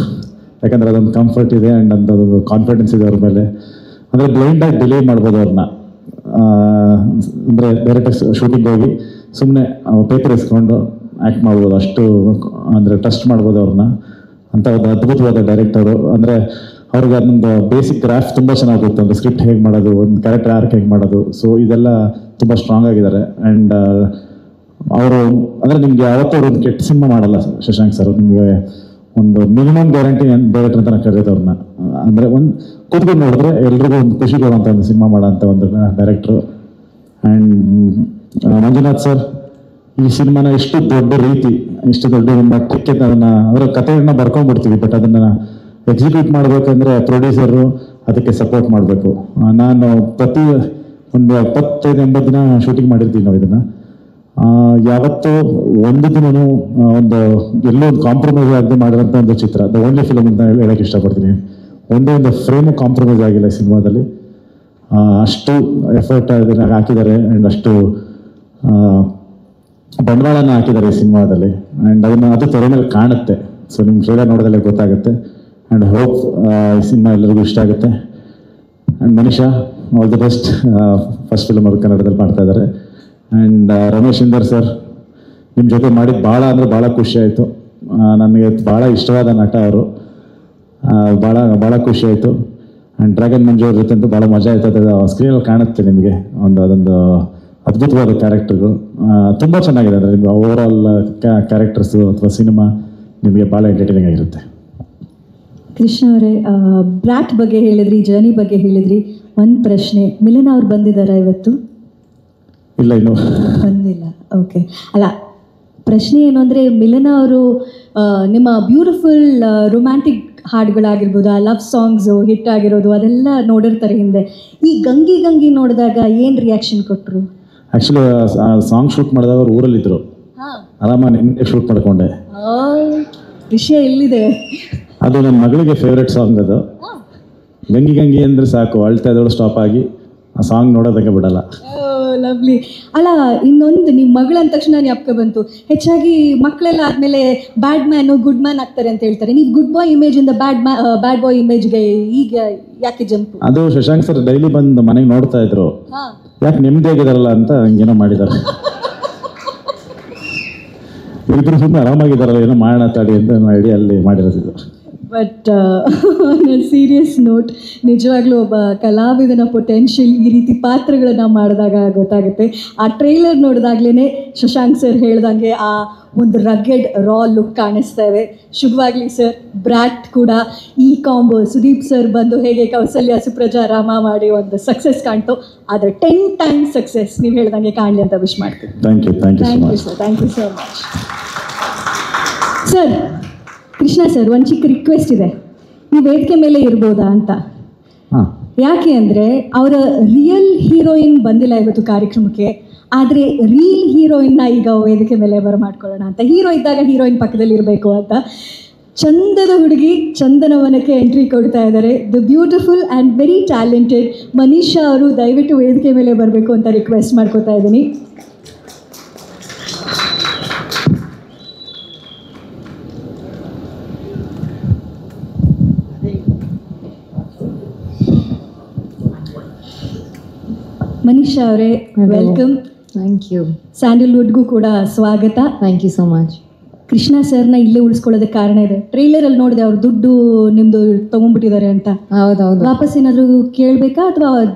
ಯಾಕಂದರೆ ಅದೊಂದು ಕಂಫರ್ಟ್ ಇದೆ ಆ್ಯಂಡ್ ಅದೊಂದು ಕಾನ್ಫಿಡೆನ್ಸ್ ಇದೆ ಅವ್ರ ಮೇಲೆ. ಅಂದರೆ ಬ್ಲೈಂಡಾಗಿ ಡಿಲೇ ಮಾಡ್ಬೋದು ಅವ್ರನ್ನ. ಅಂದರೆ ಡೈರೆಕ್ಟಾಗಿ ಶೂಟಿಂಗ್ ಹೋಗಿ ಸುಮ್ಮನೆ ಪೇಪರ್ ಇಸ್ಕೊಂಡು ಆ್ಯಕ್ಟ್ ಮಾಡ್ಬೋದು. ಅಷ್ಟು ಅಂದರೆ ಟ್ರಸ್ಟ್ ಮಾಡ್ಬೋದು ಅವ್ರನ್ನ. ಅಂತ ಒಂದು ಅದ್ಭುತವಾದ ಡೈರೆಕ್ಟರು. ಅಂದರೆ ಅವ್ರಿಗೆ ಅದೊಂದು ಬೇಸಿಕ್ ಗ್ರಾಫ್ ತುಂಬ ಚೆನ್ನಾಗಿ ಗೊತ್ತು. ಒಂದು ಸ್ಕ್ರಿಪ್ಟ್ ಹೇಗೆ ಮಾಡೋದು, ಒಂದು ಕ್ಯಾರೆಕ್ಟರ್ ಆರ್ಕ್ ಹೇಗೆ ಮಾಡೋದು. ಸೊ ಇದೆಲ್ಲ ತುಂಬ ಸ್ಟ್ರಾಂಗ್ ಆಗಿದ್ದಾರೆ. ಆ್ಯಂಡ್ ಅವರು ಅಂದರೆ ನಿಮಗೆ ಯಾವತ್ತೂ ಅವರು ಒಂದು ಕೆಟ್ಟ ಸಿನಿಮಾ ಮಾಡಲ್ಲ ಶಶಾಂಕ್ ಸರ್. ನಿಮಗೆ ಒಂದು ಮಿನಿಮಮ್ ಗ್ಯಾರಂಟಿ ಡೈರೆಕ್ಟರ್ ಅಂತ ಕರೆಯೋದು ಅವ್ರನ್ನ. ಅಂದರೆ ಒಂದು ಕೂತ್ಕೊಂಡು ನೋಡಿದ್ರೆ ಎಲ್ರಿಗೂ ಒಂದು ಖುಷಿ ಕೊಡುವಂಥ ಒಂದು ಸಿನಿಮಾ ಮಾಡೋಂಥ ಒಂದು ಡೈರೆಕ್ಟ್ರು. ಆ್ಯಂಡ್ ಮಂಜುನಾಥ್ ಸರ್ ಈ ಸಿನಿಮಾನ ಇಷ್ಟು ದೊಡ್ಡ ಮಟ್ಟಕ್ಕೆ ಅದನ್ನು ಅದರ ಕಥೆಗಳನ್ನ ಬರ್ಕೊಂಡ್ಬಿಡ್ತೀವಿ. ಬಟ್ ಅದನ್ನು ಎಕ್ಸಿಕ್ಯೂಟ್ ಮಾಡಬೇಕಂದ್ರೆ ಪ್ರೊಡ್ಯೂಸರು ಅದಕ್ಕೆ ಸಪೋರ್ಟ್ ಮಾಡಬೇಕು. ನಾನು ಪ್ರತಿ ಒಂದು 75-80 ದಿನ ಶೂಟಿಂಗ್ ಮಾಡಿರ್ತೀವಿ ನಾವು ಇದನ್ನು. ಯಾವತ್ತೂ ಒಂದು ದಿನವೂ ಒಂದು ಎಲ್ಲೋ ಒಂದು ಕಾಂಪ್ರಮೈಸ್ ಆಗದೆ ಮಾಡಿರೋಂಥ ಒಂದು ಚಿತ್ರ. ದ ಓನ್ಲಿ ಫಿಲಮ್ ಅಂತ ಹೇಳೋಕ್ಕೆ ಇಷ್ಟಪಡ್ತೀನಿ. ಒಂದೇ ಒಂದು ಫ್ರೇಮು ಕಾಂಪ್ರಮೈಸ್ ಆಗಿಲ್ಲ ಈ ಸಿನಿಮಾದಲ್ಲಿ. ಅಷ್ಟು ಎಫರ್ಟ್ ಅದನ್ನು ಹಾಕಿದ್ದಾರೆ ಆ್ಯಂಡ್ ಅಷ್ಟು ಬಂಡವಾಳನ ಹಾಕಿದ್ದಾರೆ ಈ ಸಿನಿಮಾದಲ್ಲಿ. ಆ್ಯಂಡ್ ಅದು ತೆರೆ ಮೇಲೆ ಕಾಣುತ್ತೆ. ಸೊ ನಿಮ್ಮ ಟ್ರೇಲರ್ ನೋಡೋದಲ್ಲೇ ಗೊತ್ತಾಗುತ್ತೆ. ಆ್ಯಂಡ್ ಹೋಪ್ ಈ ಸಿನಿಮಾ ಎಲ್ಲರಿಗೂ ಇಷ್ಟ ಆಗುತ್ತೆ. And Manisha, all the best. First film ಅವರು ಕನ್ನಡದಲ್ಲಿ ಮಾಡ್ತಾ ಇದ್ದಾರೆ. ಆ್ಯಂಡ್ ರಮೇಶ್ ಇಂದರ್ ಸರ್, ನಿಮ್ಮ ಜೊತೆ ಮಾಡಿದ್ದು ಭಾಳ ಖುಷಿ ಆಯಿತು. ನನಗೆ ಭಾಳ ಇಷ್ಟವಾದ ನಟ ಅವರು. ಭಾಳ ಖುಷಿ ಆಯಿತು. ಆ್ಯಂಡ್ ಡ್ರ್ಯಾಗನ್ ಮಂಜು ಅವ್ರ ಜೊತೆ ಅಂತೂ ಭಾಳ ಮಜಾ ಆಯ್ತದೆ. ಸ್ಕ್ರೀನಲ್ಲಿ ಕಾಣುತ್ತೆ ನಿಮಗೆ ಅದೊಂದು ಅದ್ಭುತವಾದ ಕ್ಯಾರೆಕ್ಟರ್ಗಳು. ತುಂಬ ಚೆನ್ನಾಗಿದೆ. ಅಂದರೆ ನಿಮಗೆ ಓವರಾಲ್ ಕ್ಯಾರೆಕ್ಟರ್ಸು ಅಥವಾ ಸಿನಿಮಾ ನಿಮಗೆ ಭಾಳ ಎಂಟರ್ಟೈನಿಂಗ್ ಆಗಿರುತ್ತೆ. ಕೃಷ್ಣ ಅವರೇ, ಬ್ರ್ಯಾಟ್ ಬಗ್ಗೆ ಹೇಳಿದ್ರಿ, ಜರ್ನಿ ಬಗ್ಗೆ ಹೇಳಿದ್ರಿ. ಒಂದು ಪ್ರಶ್ನೆ, ಮಿಲನ ಅವ್ರು ಬಂದಿದ್ದಾರಾ ಇವತ್ತು? ಇಲ್ಲ, ಇನ್ನೂ ಬಂದಿಲ್ಲ. ಓಕೆ. ಅಲ್ಲ, ಪ್ರಶ್ನೆ ಏನು ಅಂದರೆ, ಮಿಲನ ಅವರು ನಿಮ್ಮ ಬ್ಯೂಟಿಫುಲ್ ರೊಮ್ಯಾಂಟಿಕ್ ಹಾಡುಗಳಾಗಿರ್ಬೋದು, ಆ ಲವ್ ಸಾಂಗ್ಸು ಹಿಟ್ ಆಗಿರೋದು ಅದೆಲ್ಲ ನೋಡಿರ್ತಾರೆ ಹಿಂದೆ. ಈ ಗಂಗಿ ನೋಡಿದಾಗ ಏನು ರಿಯಾಕ್ಷನ್ ಕೊಟ್ಟರು? ಆ್ಯಕ್ಚುಲಿ ಸಾಂಗ್ ಶೂಟ್ ಮಾಡಿದಾಗ ಅವ್ರು ಊರಲ್ಲಿದ್ದರು. ಆರಾಮಾಗಿ ನಿನ್ನೆ ಶೂಟ್ ಮಾಡಿಕೊಂಡೆ. ವಿಷಯ ಎಲ್ಲಿದೆ? ಅದು ನನ್ನ ಮಗಳಿಗೆ ಫೇವ್ರೆಟ್ ಸಾಂಗ್ ಅದು. ಗಂಗಿ ಅಂದರೆ ಸಾಕು, ಅಳ್ತಾ ಇದ್ದವಳು ಸ್ಟಾಪ್ ಆಗಿ ಆ ಸಾಂಗ್ ನೋಡೋದಕ್ಕೆ ಬಿಡಲ್ಲ. ಲವ್ಲಿ. ಅಲ್ಲ, ಇನ್ನೊಂದು ನಿಮ್ಮ ಮಗಳು ಅಂದ ತಕ್ಷಣ ಜ್ಞಾಪಕ ಬಂತು. ಹೆಚ್ಚಾಗಿ ಮಕ್ಕಳೆಲ್ಲ ಆದಮೇಲೆ ಬ್ಯಾಡ್ ಮ್ಯಾನು ಗುಡ್ ಮ್ಯಾನ್ ಆಗ್ತಾರೆ ಅಂತ ಹೇಳ್ತಾರೆ. ನೀವು ಗುಡ್ ಬಾಯ್ ಇಮೇಜಿಂದ ಬ್ಯಾಡ್ ಬಾಯ್ ಇಮೇಜ್ಗೆ ಈಗ ಯಾಕೆ ಜಂಪ್? ಅದು ಶಶಾಂಕ್ ಸರ್ ಡೈಲಿ ಬಂದು ಮನೆಗೆ ನೋಡ್ತಾ ಇದ್ರು. ಯಾಕೆ ನೆಮ್ಮದಿಯಾಗಿದಾರಲ್ಲ ಅಂತ ಹಂಗೇನೋ ಮಾಡಿದ್ದಾರೆ. ಇಬ್ಬರು ಸುಮ್ಮನೆ ಆರಾಮಾಗಿದ್ದಾರಲ್ಲ, ಏನೋ ಮಾಡೋಣ ತಡಿ ಅಂತ ಐಡಿಯಲ್ಲಿ ಮಾಡಿರೋದು. ಬಟ್ ಸೀರಿಯಸ್ ನೋಟ್, ನಿಜವಾಗ್ಲೂ ಒಬ್ಬ ಕಲಾವಿದನ ಪೊಟೆನ್ಷಿಯಲ್ ಈ ರೀತಿ ಪಾತ್ರಗಳನ್ನು ಮಾಡಿದಾಗ ಗೊತ್ತಾಗುತ್ತೆ. ಆ ಟ್ರೈಲರ್ ನೋಡಿದಾಗ್ಲೇ ಶಶಾಂಕ್ ಸರ್ ಹೇಳ್ದಂಗೆ ಆ ಒಂದು ರಗ್ಗೆಡ್ ರಾ ಲುಕ್ ಕಾಣಿಸ್ತಾ ಇದೆ. ಶುಭವಾಗಲಿ ಸರ್. ಬ್ರ್ಯಾಟ್ ಕೂಡ ಈ ಕಾಂಬೋ ಸುದೀಪ್ ಸರ್ ಬಂದು ಹೇಗೆ ಕೌಸಲ್ಯ ಸುಪ್ರಜಾ ರಾಮ ಮಾಡಿ ಒಂದು ಸಕ್ಸಸ್ ಕಾಣ್ತು, ಆದರೆ 10 times ಸಕ್ಸಸ್ ನೀವು ಹೇಳ್ದಂಗೆ ಕಾಣಲಿ ಅಂತ ವಿಶ್ ಮಾಡ್ತೀನಿ. Thank you sir. Thank you so much sir. Krishna sir, ಒಂದು ಚಿಕ್ಕ ರಿಕ್ವೆಸ್ಟ್ ಇದೆ. ನೀವು ವೇದಿಕೆ ಮೇಲೆ ಇರ್ಬೋದಾ ಅಂತ. ಯಾಕೆ ಅಂದರೆ ಅವರ ರಿಯಲ್ ಹೀರೋಯಿನ್ ಬಂದಿಲ್ಲ ಇವತ್ತು ಕಾರ್ಯಕ್ರಮಕ್ಕೆ. ಆದರೆ ರೀಲ್ ಹೀರೋಯಿನ್ನ ಈಗ ವೇದಿಕೆ ಮೇಲೆ ಬರಮಾಡ್ಕೊಳ್ಳೋಣ ಅಂತ. ಹೀರೋ ಇದ್ದಾಗ ಹೀರೋಯಿನ್ ಪಕ್ಕದಲ್ಲಿ ಇರಬೇಕು ಅಂತ ಚಂದದ ಹುಡುಗಿ ಚಂದನವನಕ್ಕೆ ಎಂಟ್ರಿ ಕೊಡ್ತಾ ಇದ್ದಾರೆ. The beautiful and very talented Manisha ಅವರು ದಯವಿಟ್ಟು ವೇದಿಕೆ ಮೇಲೆ ಬರಬೇಕು ಅಂತ ರಿಕ್ವೆಸ್ಟ್ ಮಾಡ್ಕೋತಾ ಇದ್ದೀನಿ. ಮನೀಷಾ ಅವರೇ, ವೆಲ್ಕಮ್. Thank you. ಸ್ಯಾಂಡಲ್ವುಡ್ಗೂ ಕೂಡ ಸ್ವಾಗತ. Thank you so much. Krishna ಸರ್ನ ಇಲ್ಲೇ ಉಳಿಸ್ಕೊಳ್ಳೋದಕ್ಕೆ ಕಾರಣ ಇದೆ. ಟ್ರೈಲರಲ್ಲಿ ನೋಡಿದೆ ಅವ್ರು ದುಡ್ಡು ನಿಮ್ಮದು ತೊಗೊಂಡ್ಬಿಟ್ಟಿದ್ದಾರೆ ಅಂತ. ಹೌದೌದು. ವಾಪಸ್ ಏನಾದರೂ ಕೇಳಬೇಕಾ ಅಥವಾ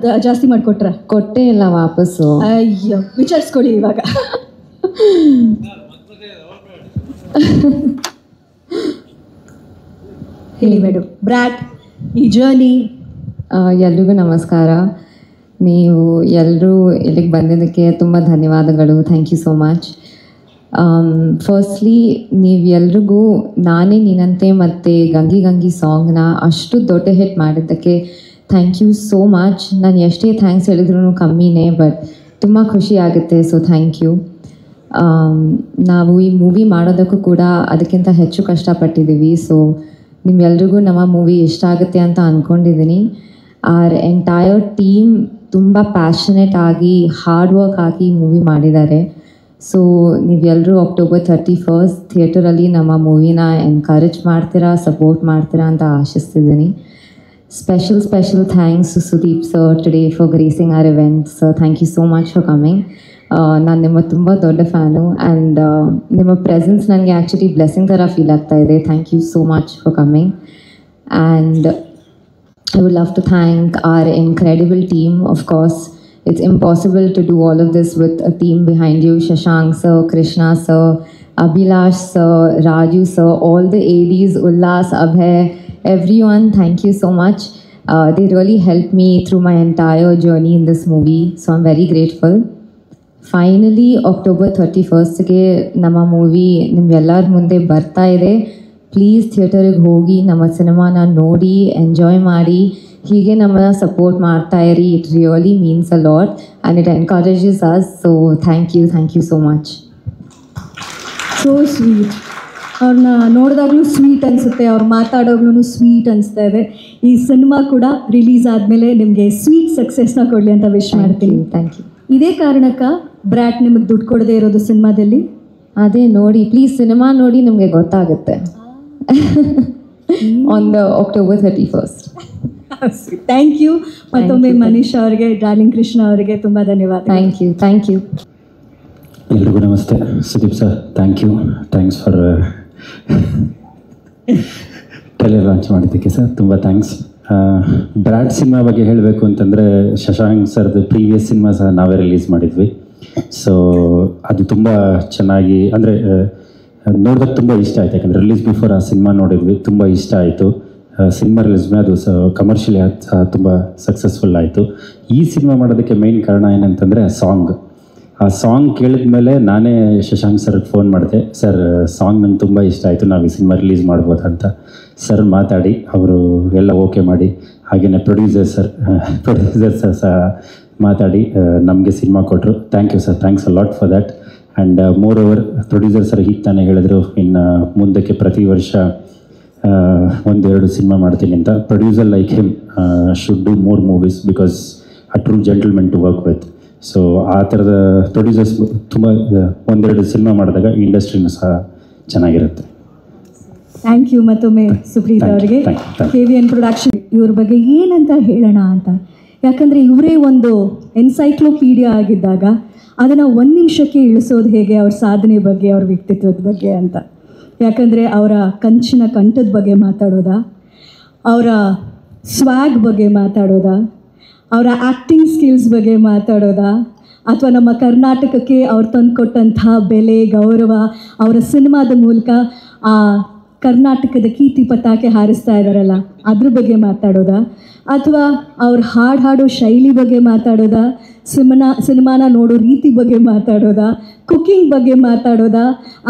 ಜಾಸ್ತಿ ಮಾಡಿಕೊಟ್ರ? ಕೊಟ್ಟೇ ಇಲ್ಲ ವಾಪಸ್ಸು. ಅಯ್ಯೋ, ವಿಚಾರಿಸ್ಕೊಳ್ಳಿ ಇವಾಗ. ಹೇಳಿ ಮೇಡಮ್, ಬ್ರ್ಯಾಟ್ ಈ ಜರ್ನಿ. ಎಲ್ರಿಗೂ ನಮಸ್ಕಾರ. ನೀವು ಎಲ್ಲರೂ ಇಲ್ಲಿಗೆ ಬಂದಿದ್ದಕ್ಕೆ ತುಂಬ ಧನ್ಯವಾದಗಳು. Thank you so much. Firstly ನೀವೆಲ್ರಿಗೂ ನಾನೇ ನೀನಂತೆ ಮತ್ತು ಗಂಗಿ ಗಂಗಿ ಸಾಂಗ್ನ ಅಷ್ಟು ದೊಡ್ಡ ಹಿಟ್ ಮಾಡಿದ್ದಕ್ಕೆ ಥ್ಯಾಂಕ್ ಯು ಸೋ ಮಚ್. ನಾನು ಎಷ್ಟೇ ಥ್ಯಾಂಕ್ಸ್ ಹೇಳಿದ್ರು ಕಮ್ಮಿನೇ, ಬಟ್ ತುಂಬ ಖುಷಿ ಆಗುತ್ತೆ. So thank you. ನಾವು ಈ ಮೂವಿ ಮಾಡೋದಕ್ಕೂ ಕೂಡ ಅದಕ್ಕಿಂತ ಹೆಚ್ಚು ಕಷ್ಟಪಟ್ಟಿದ್ದೀವಿ. ಸೊ ನಿಮ್ಮೆಲ್ರಿಗೂ ನಮ್ಮ ಮೂವಿ ಇಷ್ಟ ಆಗುತ್ತೆ ಅಂತ ಅಂದ್ಕೊಂಡಿದ್ದೀನಿ. ಆರ್ ಎಂಟೈರ್ ಟೀಮ್ ತುಂಬ ಪ್ಯಾಷನೇಟ್ ಆಗಿ ಹಾರ್ಡ್ ವರ್ಕ್ ಆಗಿ ಮೂವಿ ಮಾಡಿದ್ದಾರೆ. ಸೊ ನೀವೆಲ್ಲರೂ October 31 ಥಿಯೇಟರಲ್ಲಿ ನಮ್ಮ ಮೂವಿನ ಎನ್ಕರೇಜ್ ಮಾಡ್ತೀರಾ, ಸಪೋರ್ಟ್ ಮಾಡ್ತೀರಾ ಅಂತ ಆಶಿಸ್ತಿದ್ದೀನಿ. Special thanks to Sudeep sir today for gracing our event. Sir, thank you so much for coming. ನಾನು ನಿಮ್ಮ ತುಂಬ ದೊಡ್ಡ ಫ್ಯಾನು ಆ್ಯಂಡ್ ನಿಮ್ಮ ಪ್ರೆಸೆನ್ಸ್ ನನಗೆ ಆ್ಯಕ್ಚುಲಿ ಬ್ಲೆಸ್ಸಿಂಗ್ ಥರ ಫೀಲ್ ಆಗ್ತಾ ಇದೆ. Thank you so much for coming. And I would love to thank our incredible team. Of course, it's impossible to do all of this with a team behind you. Shashank sir, Krishna sir, Abhilash sir, Raju sir, all the ADs, Ullas, Abhay, everyone, thank you so much. They really helped me through my entire journey in this movie, so I'm very grateful. Finally, October 31st ನಮ್ಮ movie ನಿಮ್ಗೆಲ್ಲರ ಮುಂದೆ ಬರ್ತಾ ಇದೆ. Please ಥಿಯೇಟರಿಗೆ ಹೋಗಿ ನಮ್ಮ ಸಿನಿಮಾನ ನೋಡಿ enjoy ಮಾಡಿ, ಹೀಗೆ ನಮ್ಮನ್ನ ಸಪೋರ್ಟ್ ಮಾಡ್ತಾ ಇರಿ. It really means a lot and it encourages us. So thank you so much. So sweet. ಅವ್ರನ್ನ ನೋಡಿದಾಗಲೂ ಸ್ವೀಟ್ ಅನಿಸುತ್ತೆ, ಅವ್ರು ಮಾತಾಡೋಗ್ಲೂ ಸ್ವೀಟ್ ಅನಿಸ್ತಾ ಇದೆ. ಈ ಸಿನಿಮಾ ಕೂಡ ರಿಲೀಸ್ ಆದಮೇಲೆ ನಿಮಗೆ ಸ್ವೀಟ್ ಸಕ್ಸಸ್ನ ಕೊಡಲಿ ಅಂತ ವಿಶ್ ಮಾಡ್ತೀನಿ. Thank you. ಇದೇ ಕಾರಣಕ್ಕೆ ಬ್ರ್ಯಾಟ್ ನಿಮಗೆ ದುಡ್ಡು ಕೊಡದೇ ಇರೋದು ಸಿನಿಮಾದಲ್ಲಿ? ಅದೇ ನೋಡಿ, ಪ್ಲೀಸ್ ಸಿನಿಮಾ ನೋಡಿ ನಿಮಗೆ ಗೊತ್ತಾಗುತ್ತೆ. on the October 31st. Thank you. ಮತ್ತೊಮ್ಮೆ ಮನೀಷಾ ಅವರಿಗೆ, ಡಾರ್ಲಿಂಗ್ ಕೃಷ್ಣ ಅವರಿಗೆ ತುಂಬ ಧನ್ಯವಾದ. Thank you. ಎಲ್ರಿಗೂ ನಮಸ್ತೆ. Sudeep sir, thanks for trailer launch ಮಾಡಿದ್ದಕ್ಕೆ ಸರ್, ತುಂಬ ಥ್ಯಾಂಕ್ಸ್. ಬ್ರ್ಯಾಟ್ ಸಿನಿಮಾ ಬಗ್ಗೆ ಹೇಳಬೇಕು ಅಂತಂದರೆ, ಶಶಾಂಕ್ ಸರ್ದು ಪ್ರೀವಿಯಸ್ ಸಿನಿಮಾ ಸಹ ನಾವೇ ರಿಲೀಸ್ ಮಾಡಿದ್ವಿ. ಸೊ ಅದು ತುಂಬ ಚೆನ್ನಾಗಿ, ಅಂದರೆ ನೋಡೋದಕ್ಕೆ ತುಂಬ ಇಷ್ಟ ಆಯಿತು. ಯಾಕಂದರೆ ರಿಲೀಸ್ ಬಿಫೋರ್ ಆ ಸಿನಿಮಾ ನೋಡಿದ್ವಿ, ತುಂಬ ಇಷ್ಟ ಆಯಿತು. ಸಿನಿಮಾ ರಿಲೀಸ್ ಮೇಲೆ ಅದು ಕಮರ್ಷಿಯಲಿ ತುಂಬ ಸಕ್ಸಸ್ಫುಲ್ ಆಯಿತು. ಈ ಸಿನಿಮಾ ಮಾಡೋದಕ್ಕೆ ಮೇಯ್ನ್ ಕಾರಣ ಏನಂತಂದರೆ ಆ ಸಾಂಗ್ ಕೇಳಿದ ಮೇಲೆ ನಾನೇ ಶಶಾಂಕ್ ಸರ್ಗೆ ಫೋನ್ ಮಾಡಿದೆ. ಸರ್, ಸಾಂಗ್ ನಂಗೆ ತುಂಬ ಇಷ್ಟ ಆಯಿತು, ನಾವು ಈ ಸಿನಿಮಾ ರಿಲೀಸ್ ಮಾಡ್ಬೋದಂತ. ಸರ್ ಮಾತಾಡಿ ಅವರು ಎಲ್ಲ ಓಕೆ ಮಾಡಿ, ಹಾಗೆಯೇ ಪ್ರೊಡ್ಯೂಸರ್ ಸರ್ ಸಹ ಮಾತಾಡಿ ನಮಗೆ ಸಿನಿಮಾ ಕೊಟ್ಟರು. Thank you sir, thanks a lot for that. And moreover producer sir ಹೀಗೆ ತಾನೇ ಹೇಳಿದ್ರು, ಇನ್ನು ಮುಂದಕ್ಕೆ ಪ್ರತಿ ವರ್ಷ 1-2 ಸಿನಿಮಾ ಮಾಡ್ತೀನಿ ಅಂತ. Producer like him should do more movies because a true gentlemen to work with. So ಆ ಥರದ ಪ್ರೊಡ್ಯೂಸರ್ಸ್ ತುಂಬ 1-2 ಸಿನಿಮಾ ಮಾಡಿದಾಗ ಇಂಡಸ್ಟ್ರಿನೂ ಸಹ ಚೆನ್ನಾಗಿರುತ್ತೆ. ಥ್ಯಾಂಕ್ ಯು ಮತ್ತೊಮ್ಮೆ ಸುಪ್ರೀತ್ ಅವರಿಗೆ. KVN ಪ್ರೊಡಕ್ಷನ್ ಇವ್ರ ಬಗ್ಗೆ ಏನಂತ ಹೇಳೋಣ ಅಂತ, ಯಾಕಂದರೆ ಇವರೇ ಒಂದು ಎನ್ಸೈಕ್ಲೋಪೀಡಿಯಾ ಆಗಿದ್ದಾಗ ಅದನ್ನು 1 ನಿಮಿಷಕ್ಕೆ ಇಳಿಸೋದು ಹೇಗೆ, ಅವ್ರ ಸಾಧನೆ ಬಗ್ಗೆ, ಅವ್ರ ವ್ಯಕ್ತಿತ್ವದ ಬಗ್ಗೆ ಅಂತ. ಯಾಕಂದರೆ ಅವರ ಕಂಚಿನ ಕಂಠದ ಬಗ್ಗೆ ಮಾತಾಡೋದಾ, ಅವರ ಸ್ವ್ಯಾಗ್ ಬಗ್ಗೆ ಮಾತಾಡೋದಾ, ಅವರ ಆ್ಯಕ್ಟಿಂಗ್ ಸ್ಕಿಲ್ಸ್ ಬಗ್ಗೆ ಮಾತಾಡೋದಾ, ಅಥವಾ ನಮ್ಮ ಕರ್ನಾಟಕಕ್ಕೆ ಅವ್ರು ತಂದುಕೊಟ್ಟಂತಹ ಬೆಲೆ, ಗೌರವ, ಅವರ ಸಿನಿಮಾದ ಮೂಲಕ ಆ ಕರ್ನಾಟಕದ ಕೀರ್ತಿ ಪತಾಕೆ ಹಾರಿಸ್ತಾ ಇದ್ದಾರಲ್ಲ ಅದ್ರ ಬಗ್ಗೆ ಮಾತಾಡೋದಾ, ಅಥವಾ ಅವ್ರು ಹಾಡೋ ಶೈಲಿ ಬಗ್ಗೆ ಮಾತಾಡೋದಾ, ಸಿನಿಮಾನ ನೋಡೋ ರೀತಿ ಬಗ್ಗೆ ಮಾತಾಡೋದಾ, ಕುಕ್ಕಿಂಗ್ ಬಗ್ಗೆ ಮಾತಾಡೋದಾ,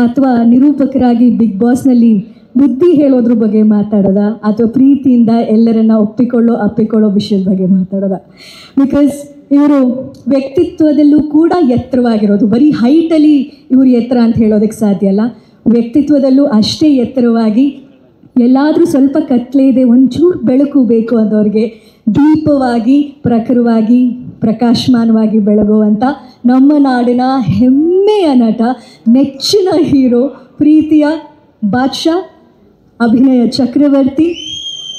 ಅಥವಾ ನಿರೂಪಕರಾಗಿ ಬಿಗ್ ಬಾಸ್ನಲ್ಲಿ ಬುದ್ಧಿ ಹೇಳೋದ್ರ ಬಗ್ಗೆ ಮಾತಾಡೋದಾ, ಅಥವಾ ಪ್ರೀತಿಯಿಂದ ಎಲ್ಲರನ್ನ ಅಪ್ಪಿಕೊಳ್ಳೋ ವಿಷಯದ ಬಗ್ಗೆ ಮಾತಾಡೋದಾ. ಬಿಕಾಸ್ ಇವರು ವ್ಯಕ್ತಿತ್ವದಲ್ಲೂ ಕೂಡ ಎತ್ತರವಾಗಿರೋದು. ಬರೀ ಹೈಟಲ್ಲಿ ಇವರು ಎತ್ತರ ಅಂತ ಹೇಳೋದಕ್ಕೆ ಸಾಧ್ಯ ಅಲ್ಲ, ವ್ಯಕ್ತಿತ್ವದಲ್ಲೂ ಅಷ್ಟೇ ಎತ್ತರವಾಗಿ, ಎಲ್ಲಾದರೂ ಸ್ವಲ್ಪ ಕತ್ಲೆ ಇದೆ ಒಂಚೂರು ಬೆಳಕು ಬೇಕು ಅಂದವ್ರಿಗೆ ದೀಪವಾಗಿ ಪ್ರಖರವಾಗಿ ಪ್ರಕಾಶಮಾನವಾಗಿ ಬೆಳಗುವಂಥ ನಮ್ಮ ನಾಡಿನ ಹೆಮ್ಮೆಯ ನಟ, ನೆಚ್ಚಿನ ಹೀರೋ, ಪ್ರೀತಿಯ ಬಾದ್ಶಾ, ಅಭಿನಯ ಚಕ್ರವರ್ತಿ,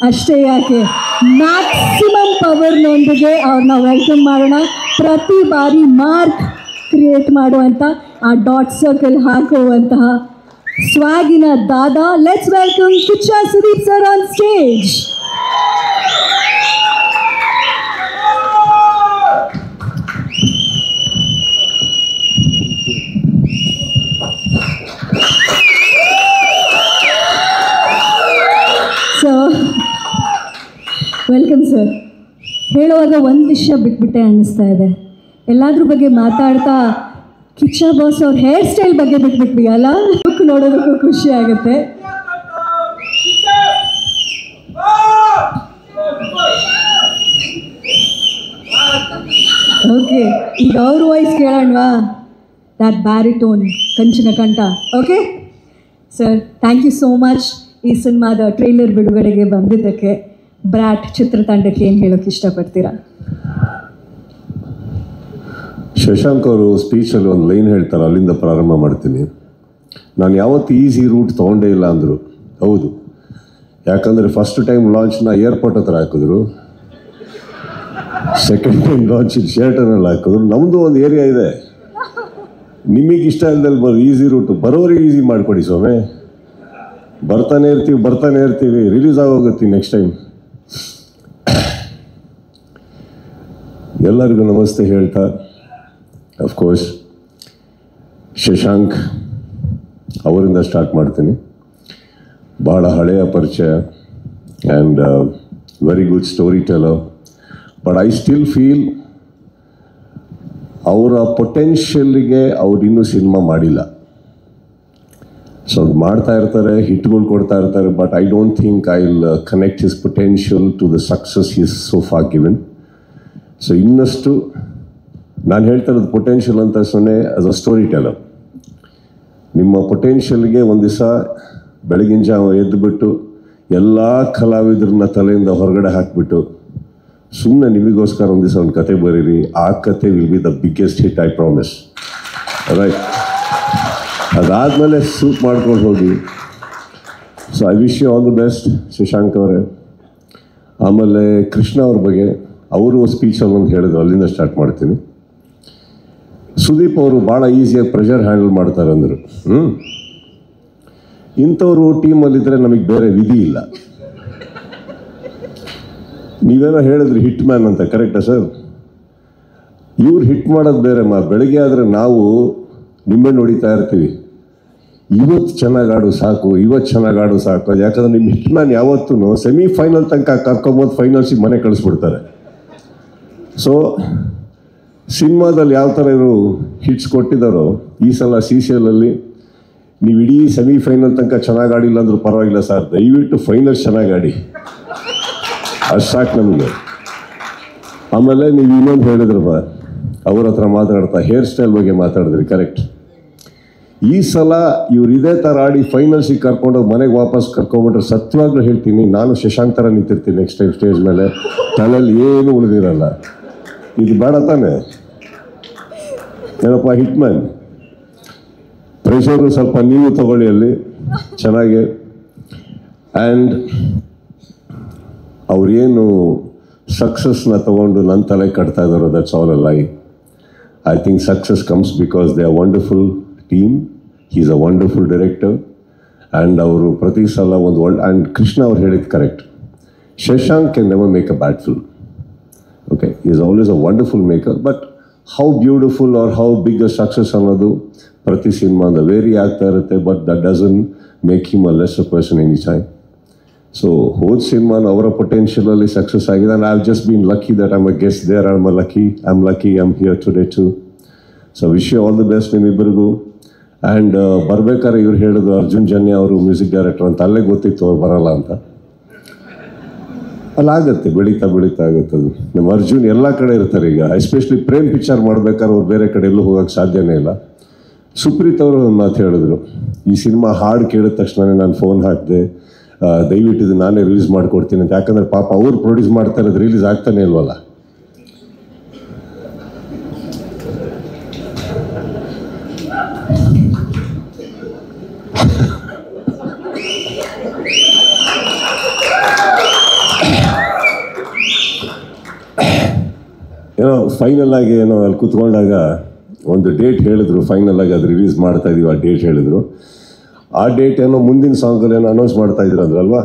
ಅಷ್ಟೇ ಯಾಕೆ ಮ್ಯಾಕ್ಸಿಮಮ್ ಪವರ್ನೊಂದಿಗೆ ಅವ್ರನ್ನ ವೆಲ್ಕಮ್ ಮಾಡೋಣ. ಪ್ರತಿ ಬಾರಿ ಮಾರ್ಕ್ ಕ್ರಿಯೇಟ್ ಮಾಡುವಂಥ, ಆ ಡಾಟ್ ಸರ್ಕಲ್ ಹಾಕುವಂತಹ ಸ್ವಾಗಿನ ದಾದಾ. Let's welcome Kichcha Sudeep sir on stage. So welcome sir. ಹೇಳುವಾಗ ಒಂದು ವಿಷಯ ಬಿಟ್ಬಿಟ್ಟೆ ಅನ್ನಿಸ್ತಾ ಇದೆ, ಎಲ್ಲಾದ್ರ ಬಗ್ಗೆ ಮಾತಾಡ್ತಾ ಕಿಚ್ಚ ಬಾಸ್ ಅವ್ರ ಹೇರ್ ಸ್ಟೈಲ್ ಬಗ್ಗೆ ಬಿಟ್ಬಿಟ್ವಿ ಅಲ್ಲ, ಲುಕ್ ನೋಡೋದಕ್ಕೂ ಖುಷಿ ಆಗುತ್ತೆ. ಓಕೆ, ಈಗ ಅವ್ರ ವಾಯ್ಸ್ ಕೇಳೋಣವಾ? ದ್ಯಾಟ್ ಬ್ಯಾರಿಟೋನ್, ಕಂಚಿನ ಕಂಠ. Okay sir, thank you so much ಈ ಸಿನಿಮಾದ ಟ್ರೈಲರ್ ಬಿಡುಗಡೆಗೆ ಬಂದಿದ್ದಕ್ಕೆ. ಬ್ರಾಟ್ ಚಿತ್ರತಂಡಕ್ಕೆ ಏನು ಹೇಳೋಕ್ಕೆ ಇಷ್ಟಪಡ್ತೀರಾ? ಶಶಾಂಕ್ ಅವರು ಸ್ಪೀಚಲ್ಲಿ ಒಂದು ಲೈನ್ ಹೇಳ್ತಾರೆ, ಅಲ್ಲಿಂದ ಪ್ರಾರಂಭ ಮಾಡ್ತೀನಿ. ನಾನು ಯಾವತ್ತು ಈಸಿ ರೂಟ್ ತೊಗೊಂಡೇ ಇಲ್ಲ ಅಂದರು. ಹೌದು, ಯಾಕಂದರೆ ಫಸ್ಟ್ ಟೈಮ್ ಲಾಂಚ್ನ ಏರ್ಪೋರ್ಟ್ ಹತ್ರ ಹಾಕಿದ್ರು, ಸೆಕೆಂಡ್ ಟೈಮ್ ಲಾಂಚ್ ಶೇರ್ಟನಲ್ಲಿ ಹಾಕಿದ್ರು. ನಮ್ಮದು ಒಂದು ಏರಿಯಾ ಇದೆ, ನಿಮಗೆ ಇಷ್ಟ ಇಲ್ದಲ್ಲಿ ಈಸಿ ರೂಟು, ಬರೋರಿಗೆ ಈಸಿ ಮಾಡಿಕೊಡಿ ಸ್ವಾಮಿ. ಬರ್ತಾನೆ ಇರ್ತೀವಿ, ರಿಲೀಸ್ ಆಗೋಗುತ್ತೆ ನೆಕ್ಸ್ಟ್ ಟೈಮ್. ಎಲ್ಲರಿಗೂ ನಮಸ್ತೆ ಹೇಳ್ತಾ, ಅಫ್ಕೋರ್ಸ್ ಶಶಾಂಕ್ ಅವರಿಂದ ಸ್ಟಾರ್ಟ್ ಮಾಡ್ತೀನಿ. ಭಾಳ ಹಳೆಯ ಪರಿಚಯ and very good story teller. But I still feel ಅವರ ಪೊಟೆನ್ಷಿಯಲ್ಗೆ ಅವ್ರು ಇನ್ನೂ ಸಿನಿಮಾ ಮಾಡಿಲ್ಲ. ಸೊ ಅದು ಮಾಡ್ತಾ ಇರ್ತಾರೆ, ಹಿಟ್ಗಳು ಕೊಡ್ತಾ ಇರ್ತಾರೆ, but I don't think I will connect his potential to the success is so far given. So ಇನ್ನಷ್ಟು ನಾನು ಹೇಳ್ತಾ ಇರೋದು ಪೊಟೆನ್ಷಿಯಲ್ ಅಂತ ಸುಮ್ಮನೆ ಆಸ್ ಅ ಸ್ಟೋರಿ ಟೆಲರ್. ನಿಮ್ಮ ಪೊಟೆನ್ಷಿಯಲ್ಗೆ ಒಂದು ದಿವಸ ಬೆಳಗಿನ ಜಾವ ಎದ್ದುಬಿಟ್ಟು ಎಲ್ಲ ಕಲಾವಿದ್ರನ್ನ ತಲೆಯಿಂದ ಹೊರಗಡೆ ಹಾಕಿಬಿಟ್ಟು ಸುಮ್ಮನೆ ನಿಮಗೋಸ್ಕರ ಒಂದು ದಿವಸ ಒಂದು ಕತೆ ಬರೀರಿ. ಆ ಕತೆ will be the biggest hit, I promise. Right, ಅದಾದಮೇಲೆ ಸೂಟ್ ಮಾಡ್ಕೊಂಡು ಹೋಗಿ. So I wish you all the best Shashank ಅವರೇ. ಆಮೇಲೆ ಕೃಷ್ಣ ಅವ್ರ ಬಗ್ಗೆ ಅವರು ಸ್ಪೀಚಲ್ಲಿ ಒಂದು ಹೇಳಿದ್ರು, ಅಲ್ಲಿಂದ ಸ್ಟಾರ್ಟ್ ಮಾಡ್ತೀನಿ. ಸುದೀಪ್ ಅವರು ಭಾಳ ಈಸಿಯಾಗಿ ಪ್ರೆಷರ್ ಹ್ಯಾಂಡಲ್ ಮಾಡ್ತಾರೆ ಅಂದರು. ಇಂಥವ್ರು ಟೀಮಲ್ಲಿದ್ದರೆ ನಮಗೆ ಬೇರೆ ವಿಧಿ ಇಲ್ಲ. ನೀವೇನೋ ಹೇಳಿದ್ರಿ ಹಿಟ್ ಮ್ಯಾನ್ ಅಂತ, ಕರೆಕ್ಟಾ ಸರ್? ಇವ್ರು ಹಿಟ್ ಮಾಡೋದು ಬೇರೆ ಬೆಳಗ್ಗೆ ಆದರೆ ನಾವು ನಿಂಬೆಹಣ್ಣು ಹೊಡಿತಾ ಇರ್ತೀವಿ, ಇವತ್ತು ಚೆನ್ನಾಗಿ ಆಡು ಸಾಕು, ಯಾಕಂದ್ರೆ ನಿಮ್ಮ ಹಿಟ್ ಮ್ಯಾನ್ ಯಾವತ್ತೂ ಸೆಮಿಫೈನಲ್ ತನಕ ಕರ್ಕೊಂಬೋದು, ಫೈನಲ್ಸಿಗೆ ಮನೆ ಕಳಿಸ್ಬಿಡ್ತಾರೆ. ಸೊ ಸಿನಿಮಾದಲ್ಲಿ ಯಾವ ಥರ ಇವರು ಹಿಟ್ಸ್ ಕೊಟ್ಟಿದ್ದಾರೋ, ಈ ಸಲ CCLಲ್ಲಿ ನೀವು ಇಡೀ ಸೆಮಿಫೈನಲ್ ತನಕ ಚೆನ್ನಾಗಿ ಆಡಿಲ್ಲ ಅಂದ್ರೂ ಪರವಾಗಿಲ್ಲ ಸರ್, ದಯವಿಟ್ಟು ಫೈನಲ್ಸ್ ಚೆನ್ನಾಗಿ ಆಡಿ, ಅಷ್ಟು ಸಾಕು ನಮಗೆ. ಆಮೇಲೆ ನೀವು ಇನ್ನೊಂದು ಹೇಳಿದ್ರಪ್ಪ, ಅವ್ರ ಹತ್ರ ಮಾತಾಡ್ತಾ ಹೇರ್ ಸ್ಟೈಲ್ ಬಗ್ಗೆ ಮಾತಾಡಿದ್ರಿ, ಕರೆಕ್ಟ್. ಈ ಸಲ ಇವ್ರು ಇದೇ ಥರ ಆಡಿ ಫೈನಲ್ಸಿಗೆ ಕರ್ಕೊಂಡೋಗಿ ಮನೆಗೆ ವಾಪಸ್ ಕರ್ಕೊಂಬಿಟ್ರೆ ಸತ್ಯವಾಗ್ಲೂ ಹೇಳ್ತೀನಿ, ನಾನು ಶಶಾಂಕ್ ಥರ ನಿಂತಿರ್ತೀನಿ ನೆಕ್ಸ್ಟ್ ಟೈಮ್ ಸ್ಟೇಜ್ ಮೇಲೆ, ತಲೆಯಲ್ಲಿ ಏನು ಉಳಿದಿರಲ್ಲ. ಇದು ಬೇಡ ತಾನೆ? ಏನಪ್ಪ ಹಿಟ್ ಮ್ಯಾನ್, ಪ್ರೆಷರು ಸ್ವಲ್ಪ ನೀವು ತಗೊಳ್ಳಿ ಅಲ್ಲಿ ಚೆನ್ನಾಗಿ. ಆ್ಯಂಡ್ ಅವ್ರೇನು ಸಕ್ಸಸ್ನ ತೊಗೊಂಡು ನನ್ನ ತಲೆ ಕಟ್ತಾ ಇದ್ದಾರೋ, ದಟ್ಸ್ ಆಲ್ ಅ ಲೈ. I think success comes because they are wonderful team, he is a wonderful director. And ಅವರು ಪ್ರತಿ ಸಲ ಒಂದು ಆ್ಯಂಡ್ ಕೃಷ್ಣ ಅವ್ರು ಹೇಳಿದ್ದು correct, Shashank can never make a bad film. Okay, he is always a wonderful maker, but how beautiful or how big a success ಅನ್ನೋದು ಪ್ರತಿ ಸಿನಿಮಾದ vary ಆಗ್ತಾ ಇರುತ್ತೆ, but that doesn't make him a lesser person any time. So ಹೋದ ಸಿನಿಮಾನ ಅವರ ಪೊಟೆನ್ಷಿಯಲಲ್ಲಿ success ಆಗಿದೆ. And I have just been lucky that I am a guest there, I am lucky I am here today too. So wish you all the best ನಿಮ್ಮಿಬ್ಬರಿಗೂ. And ಬರ್ಬೇಕಾದ್ರೆ ಇವ್ರು ಹೇಳಿದ್ರು ಅರ್ಜುನ್ ಜನ್ಯ ಅವರು ಮ್ಯೂಸಿಕ್ ಡೈರೆಕ್ಟರ್ ಅಂತ, ಅಲ್ಲೇ ಗೊತ್ತಿತ್ತು ಅವ್ರು ಬರಲ್ಲ ಅಂತ. ಅಲ್ಲಾಗತ್ತೆ, ಬೆಳೀತಾ ಆಗುತ್ತೆ ಅದು. ನಮ್ಮ ಅರ್ಜುನ್ ಎಲ್ಲ ಕಡೆ ಇರ್ತಾರೆ ಈಗ, ಎಸ್ಪೆಷಲಿ ಪ್ರೇಮ್ ಪಿಕ್ಚರ್ ಮಾಡ್ಬೇಕಾದ್ರೆ ಅವ್ರು ಬೇರೆ ಕಡೆ ಎಲ್ಲೂ ಹೋಗೋಕ್ಕೆ ಸಾಧ್ಯನೇ ಇಲ್ಲ. ಸುಪ್ರೀತ್ ಅವರು ಒಂದು ಮಾತು ಹೇಳಿದ್ರು, ಈ ಸಿನಿಮಾ ಹಾಡು ಕೇಳಿದ ತಕ್ಷಣ ನಾನು ಫೋನ್ ಹಾಕಿದೆ, ದಯವಿಟ್ಟು ಇದು ನಾನೇ ರಿಲೀಸ್ ಮಾಡಿಕೊಡ್ತೀನಿ ಅಂತ. ಯಾಕಂದರೆ ಪಾಪ ಅವ್ರು ಪ್ರೊಡ್ಯೂಸ್ ಮಾಡ್ತಾ ಇರೋದು ರಿಲೀಸ್ ಆಗ್ತಾನೆ ಇಲ್ವಲ್ಲ. ಏನೋ ಫೈನಲ್ ಆಗಿ ಏನೋ ಅಲ್ಲಿ ಕೂತ್ಕೊಂಡಾಗ ಒಂದು ಡೇಟ್ ಹೇಳಿದ್ರು, ಫೈನಲ್ ಆಗಿ ಅದು ರಿಲೀಸ್ ಮಾಡ್ತಾ ಇದೀವಿ, ಆ ಡೇಟ್ ಹೇಳಿದ್ರು. ಆ ಡೇಟ್ ಏನೋ ಮುಂದಿನ ಸಾಂಗಲ್ಲಿ ಏನೋ ಅನೌನ್ಸ್ ಮಾಡ್ತಾ ಇದ್ರು ಅಂದ್ರಲ್ವಾ,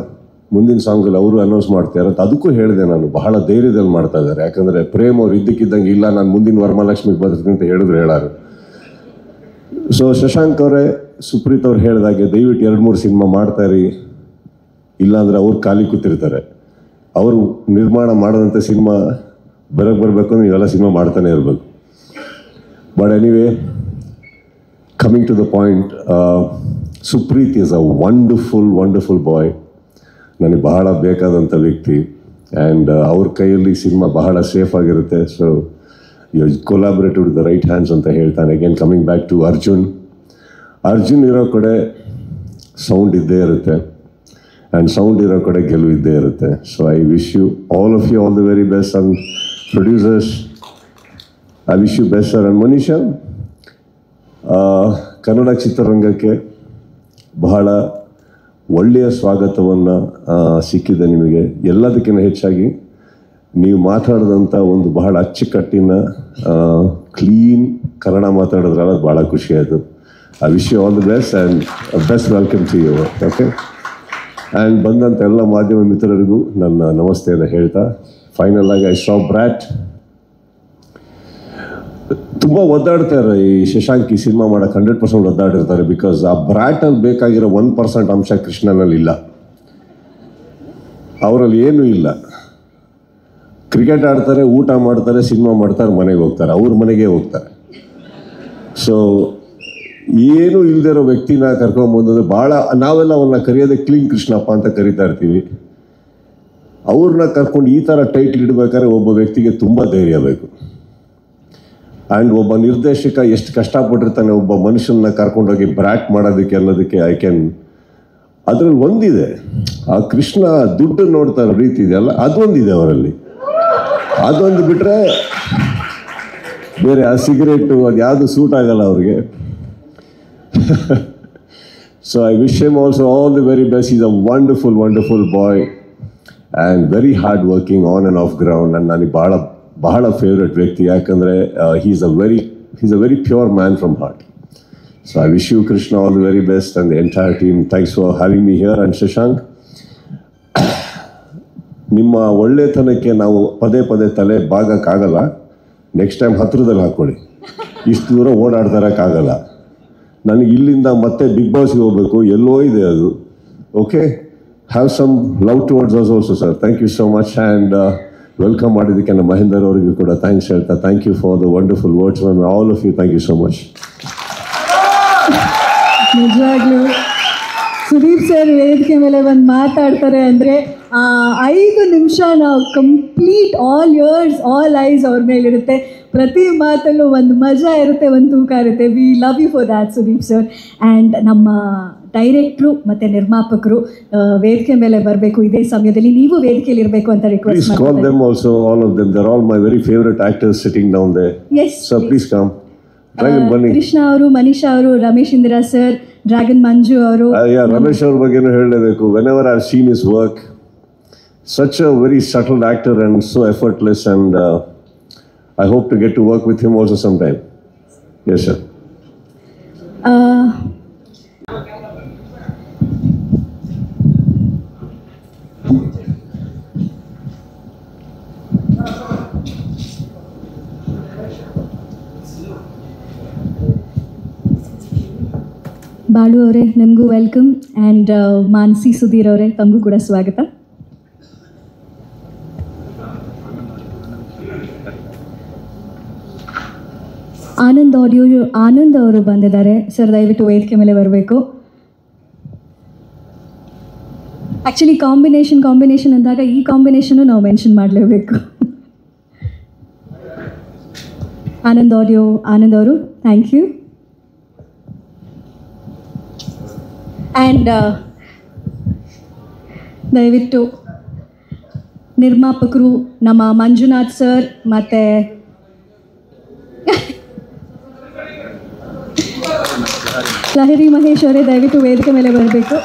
ಮುಂದಿನ ಸಾಂಗಲ್ಲಿ ಅವರು ಅನೌನ್ಸ್ ಮಾಡ್ತಾರೆ ಅಂತ. ಅದಕ್ಕೂ ಹೇಳಿದೆ ನಾನು, ಬಹಳ ಧೈರ್ಯದಲ್ಲಿ ಮಾಡ್ತಾ ಇದ್ದಾರೆ. ಯಾಕಂದರೆ ಪ್ರೇಮ್ ಅವ್ರು ಇದ್ದಕ್ಕಿದ್ದಂಗೆ ಇಲ್ಲ ನಾನು ಮುಂದಿನ ವರಮಹಾಲಕ್ಷ್ಮಿಗೆ ಬರ್ತೀನಿ ಅಂತ ಹೇಳಾರು. ಸೊ ಶಶಾಂಕ್ ಅವರೇ, ಸುಪ್ರೀತ್ ಅವ್ರು ಹೇಳಿದಾಗೆ ದಯವಿಟ್ಟು 2-3 ಸಿನಿಮಾ ಮಾಡ್ತಾಯಿರಿ, ಇಲ್ಲಾಂದರೆ ಅವ್ರು ಖಾಲಿ ಕೂತಿರ್ತಾರೆ. ಅವರು ನಿರ್ಮಾಣ ಮಾಡೋದಂಥ ಸಿನಿಮಾ ಬರಬೇಕು ಅಂದ್ರೆ ನೀವೆಲ್ಲ ಸಿನಿಮಾ ಮಾಡ್ತಾನೆ ಇರಬೇಕು. But anyway, coming to the point, Supreeth is a wonderful boy. ನನಗೆ ಬಹಳ ಬೇಕಾದಂಥ ವ್ಯಕ್ತಿ. ಆ್ಯಂಡ್ ಅವ್ರ ಕೈಯಲ್ಲಿ ಸಿನಿಮಾ ಬಹಳ ಸೇಫ್ ಆಗಿರುತ್ತೆ. So you collaborate with the right hands ಅಂತ ಹೇಳ್ತಾನೆ. Again coming back to Arjun ಇರೋ ಕಡೆ ಸೌಂಡ್ ಇದ್ದೇ ಇರುತ್ತೆ, ಆ್ಯಂಡ್ ಸೌಂಡ್ ಇರೋ ಕಡೆ ಗೆಲುವು ಇದ್ದೇ ಇರುತ್ತೆ. So I wish you all the very best. And producers, I wish you best sir. And Manisha, Kannada ಚಿತ್ರರಂಗಕ್ಕೆ ಬಹಳ ಒಳ್ಳೆಯ ಸ್ವಾಗತವನ್ನು ಸಿಕ್ಕಿದೆ ನಿಮಗೆ. ಎಲ್ಲದಕ್ಕಿಂತ ಹೆಚ್ಚಾಗಿ ನೀವು ಮಾತಾಡಿದಂಥ ಒಂದು ಬಹಳ ಅಚ್ಚುಕಟ್ಟಿನ ಕ್ಲೀನ್ ಕನ್ನಡ ಮಾತಾಡಿದ್ರಲ್ಲ, ಅದು ಭಾಳ ಖುಷಿಯಾಯಿತು. I wish you all the best and best welcome to you. Okay. And ಬಂದಂಥ ಎಲ್ಲ ಮಾಧ್ಯಮ ಮಿತ್ರರಿಗೂ ನನ್ನ ನಮಸ್ತೆಯನ್ನು ಹೇಳ್ತಾ, ಫೈನಲ್ ಆಗಿ ಐ ಸಾ ಬ್ರ್ಯಾಟ್. ತುಂಬ ಒದ್ದಾಡ್ತಾರೆ ಈ ಶಶಾಂಕ್ ಈ ಸಿನಿಮಾ ಮಾಡೋಕ್ಕೆ, 100% ಒದ್ದಾಡಿರ್ತಾರೆ. ಬಿಕಾಸ್ ಆ ಬ್ರ್ಯಾಟಲ್ಲಿ ಬೇಕಾಗಿರೋ 1% ಅಂಶ ಕೃಷ್ಣನಲ್ಲಿ ಇಲ್ಲ. ಅವರಲ್ಲಿ ಏನೂ ಇಲ್ಲ. ಕ್ರಿಕೆಟ್ ಆಡ್ತಾರೆ, ಊಟ ಮಾಡ್ತಾರೆ, ಸಿನಿಮಾ ಮಾಡ್ತಾರೆ, ಮನೆಗೆ ಹೋಗ್ತಾರೆ, ಅವ್ರ ಮನೆಗೆ ಹೋಗ್ತಾರೆ. ಸೊ ಏನೂ ಇಲ್ದಿರೋ ವ್ಯಕ್ತಿನ ಕರ್ಕೊಂಬಂದ್ರೆ ಭಾಳ, ನಾವೆಲ್ಲ ಅವನ್ನ ಕರೆಯೋದೇ ಕ್ಲೀನ್ ಕೃಷ್ಣಪ್ಪ ಅಂತ ಕರಿತಾ ಇರ್ತೀವಿ. ಅವ್ರನ್ನ ಕರ್ಕೊಂಡು ಈ ಥರ ಟೈಟ್ಲ್ ಇಡಬೇಕಾದ್ರೆ ಒಬ್ಬ ವ್ಯಕ್ತಿಗೆ ತುಂಬ ಧೈರ್ಯ ಬೇಕು. ಆ್ಯಂಡ್ ಒಬ್ಬ ನಿರ್ದೇಶಕ ಎಷ್ಟು ಕಷ್ಟಪಟ್ಟಿರ್ತಾನೆ ಒಬ್ಬ ಮನುಷ್ಯನ ಕರ್ಕೊಂಡೋಗಿ ಬ್ರ್ಯಾಟ್ ಮಾಡೋದಕ್ಕೆ ಅನ್ನೋದಕ್ಕೆ ಅದರಲ್ಲಿ ಒಂದಿದೆ, ಆ ಕೃಷ್ಣ ದುಡ್ಡು ನೋಡ್ತಾ ಇರೋ ರೀತಿ ಇದೆಯಲ್ಲ, ಅದೊಂದಿದೆ ಅವರಲ್ಲಿ. ಅದೊಂದು ಬಿಟ್ಟರೆ ಬೇರೆ ಆ ಸಿಗರೇಟು ಅದು ಯಾವುದು ಸೂಟ್ ಆಗಲ್ಲ ಅವ್ರಿಗೆ. So I wish him also all the very best. Is a wonderful boy and very hard working on and off ground. And ನನಗೆ ಬಹಳ ಫೇವ್ರೆಟ್ ವ್ಯಕ್ತಿ. ಯಾಕಂದರೆ is a very pure man from heart. So I wish you Krishna all the very best and the entire team. Thanks for having me here. And Shashank, ನಿಮ್ಮ ಒಳ್ಳೆತನಕ್ಕೆ ನಾವು ಪದೇ ತಲೆ ಬಾಗಕ್ಕಾಗಲ್ಲ. Next time ಹತ್ರದಲ್ಲಿ ಹಾಕ್ಕೊಳ್ಳಿ, ಇಷ್ಟು ದೂರ ಓಡಾಡ್ತಾರಕ್ಕಾಗಲ್ಲ. ನನಗೆ ಇಲ್ಲಿಂದ ಮತ್ತೆ ಬಿಗ್ ಬಾಸ್ಗೆ ಹೋಗಬೇಕು, ಎಲ್ಲೋ ಇದೆ ಅದು. Okay, have some love towards us also sir. Thank you so much. And welcome ಮಾಡಿದ್ದಕ್ಕೆ ನಮ್ಮ ಮಹೇಂದರ್ ಅವರಿಗೂ ಕೂಡ ಥ್ಯಾಂಕ್ಸ್ ಹೇಳ್ತಾ, thank you for the wonderful words from all of you. Thank you so much. ನಿಜವಾಗ್ಲೂ ಸುದೀಪ್ ಸರ್ ವೇದಿಕೆ ಮೇಲೆ ಬಂದು ಮಾತಾಡ್ತಾರೆ ಅಂದರೆ 5 ನಿಮಿಷ ನಾವು complete all years all ice ಅವ್ರ ಮೇಲಿರುತ್ತೆ. ಪ್ರತಿ ಮಾತಲ್ಲೂ ಒಂದು ಮಜಾ ಇರುತ್ತೆ, ಒಂದು ತೂಕ ಇರುತ್ತೆ. We love you for that Sudeep sir. And ನಮ್ಮ ಡೈರೆಕ್ಟ್ರು ಮತ್ತು ನಿರ್ಮಾಪಕರು ವೇದಿಕೆ ಮೇಲೆ ಬರಬೇಕು. ಇದೇ ಸಮಯದಲ್ಲಿ ನೀವು ವೇದಿಕೆಯಲ್ಲಿ ಇರಬೇಕು ಅಂತ ರಿಕ್ವೆಸ್ಟ್ ಮಾಡ್ತೀನಿ. ಕೃಷ್ಣ ಅವರು, ಮನೀಷಾ ಅವರು, ರಮೇಶ್ ಇಂದಿರಾ ಸರ್, ಡ್ರ್ಯಾಗನ್ ಮಂಜು ಅವರು. ರಮೇಶ್ ಅವ್ರ ಬಗ್ಗೆನೂ ಹೇಳಲೇಬೇಕು. Whenever I have seen his work, such a very subtle actor and so effortless, and I hope to get to work with him also sometime. Yes sir. ಬಾಳು ಅವರೇ, ನಿಮಗೂ ವೆಲ್ಕಮ್. ಆ್ಯಂಡ್ ಮಾನಸಿ ಸುಧೀರ್ ಅವರೇ, ತಮಗೂ ಕೂಡ ಸ್ವಾಗತ. ಆನಂದ್ ಅವರು ಬಂದಿದ್ದಾರೆ ಸರ್, ದಯವಿಟ್ಟು ವೇದಿಕೆ ಮೇಲೆ ಬರಬೇಕು. ಆ್ಯಕ್ಚುಲಿ ಕಾಂಬಿನೇಷನ್ ಅಂದಾಗ ಈ ಕಾಂಬಿನೇಷನ್ನು ನಾವು ಮೆನ್ಷನ್ ಮಾಡಲೇಬೇಕು. ಆನಂದ್ ಅವರು ಥ್ಯಾಂಕ್ ಯು. ಆ್ಯಂಡ್ ದಯವಿಟ್ಟು ನಿರ್ಮಾಪಕರು ನಮ್ಮ ಮಂಜುನಾಥ್ ಸರ್ ಮತ್ತು ಲಹರಿ ಮಹೇಶ್ ಅವರೇ ದಯವಿಟ್ಟು ವೇದಿಕೆ ಮೇಲೆ ಬರಬೇಕು.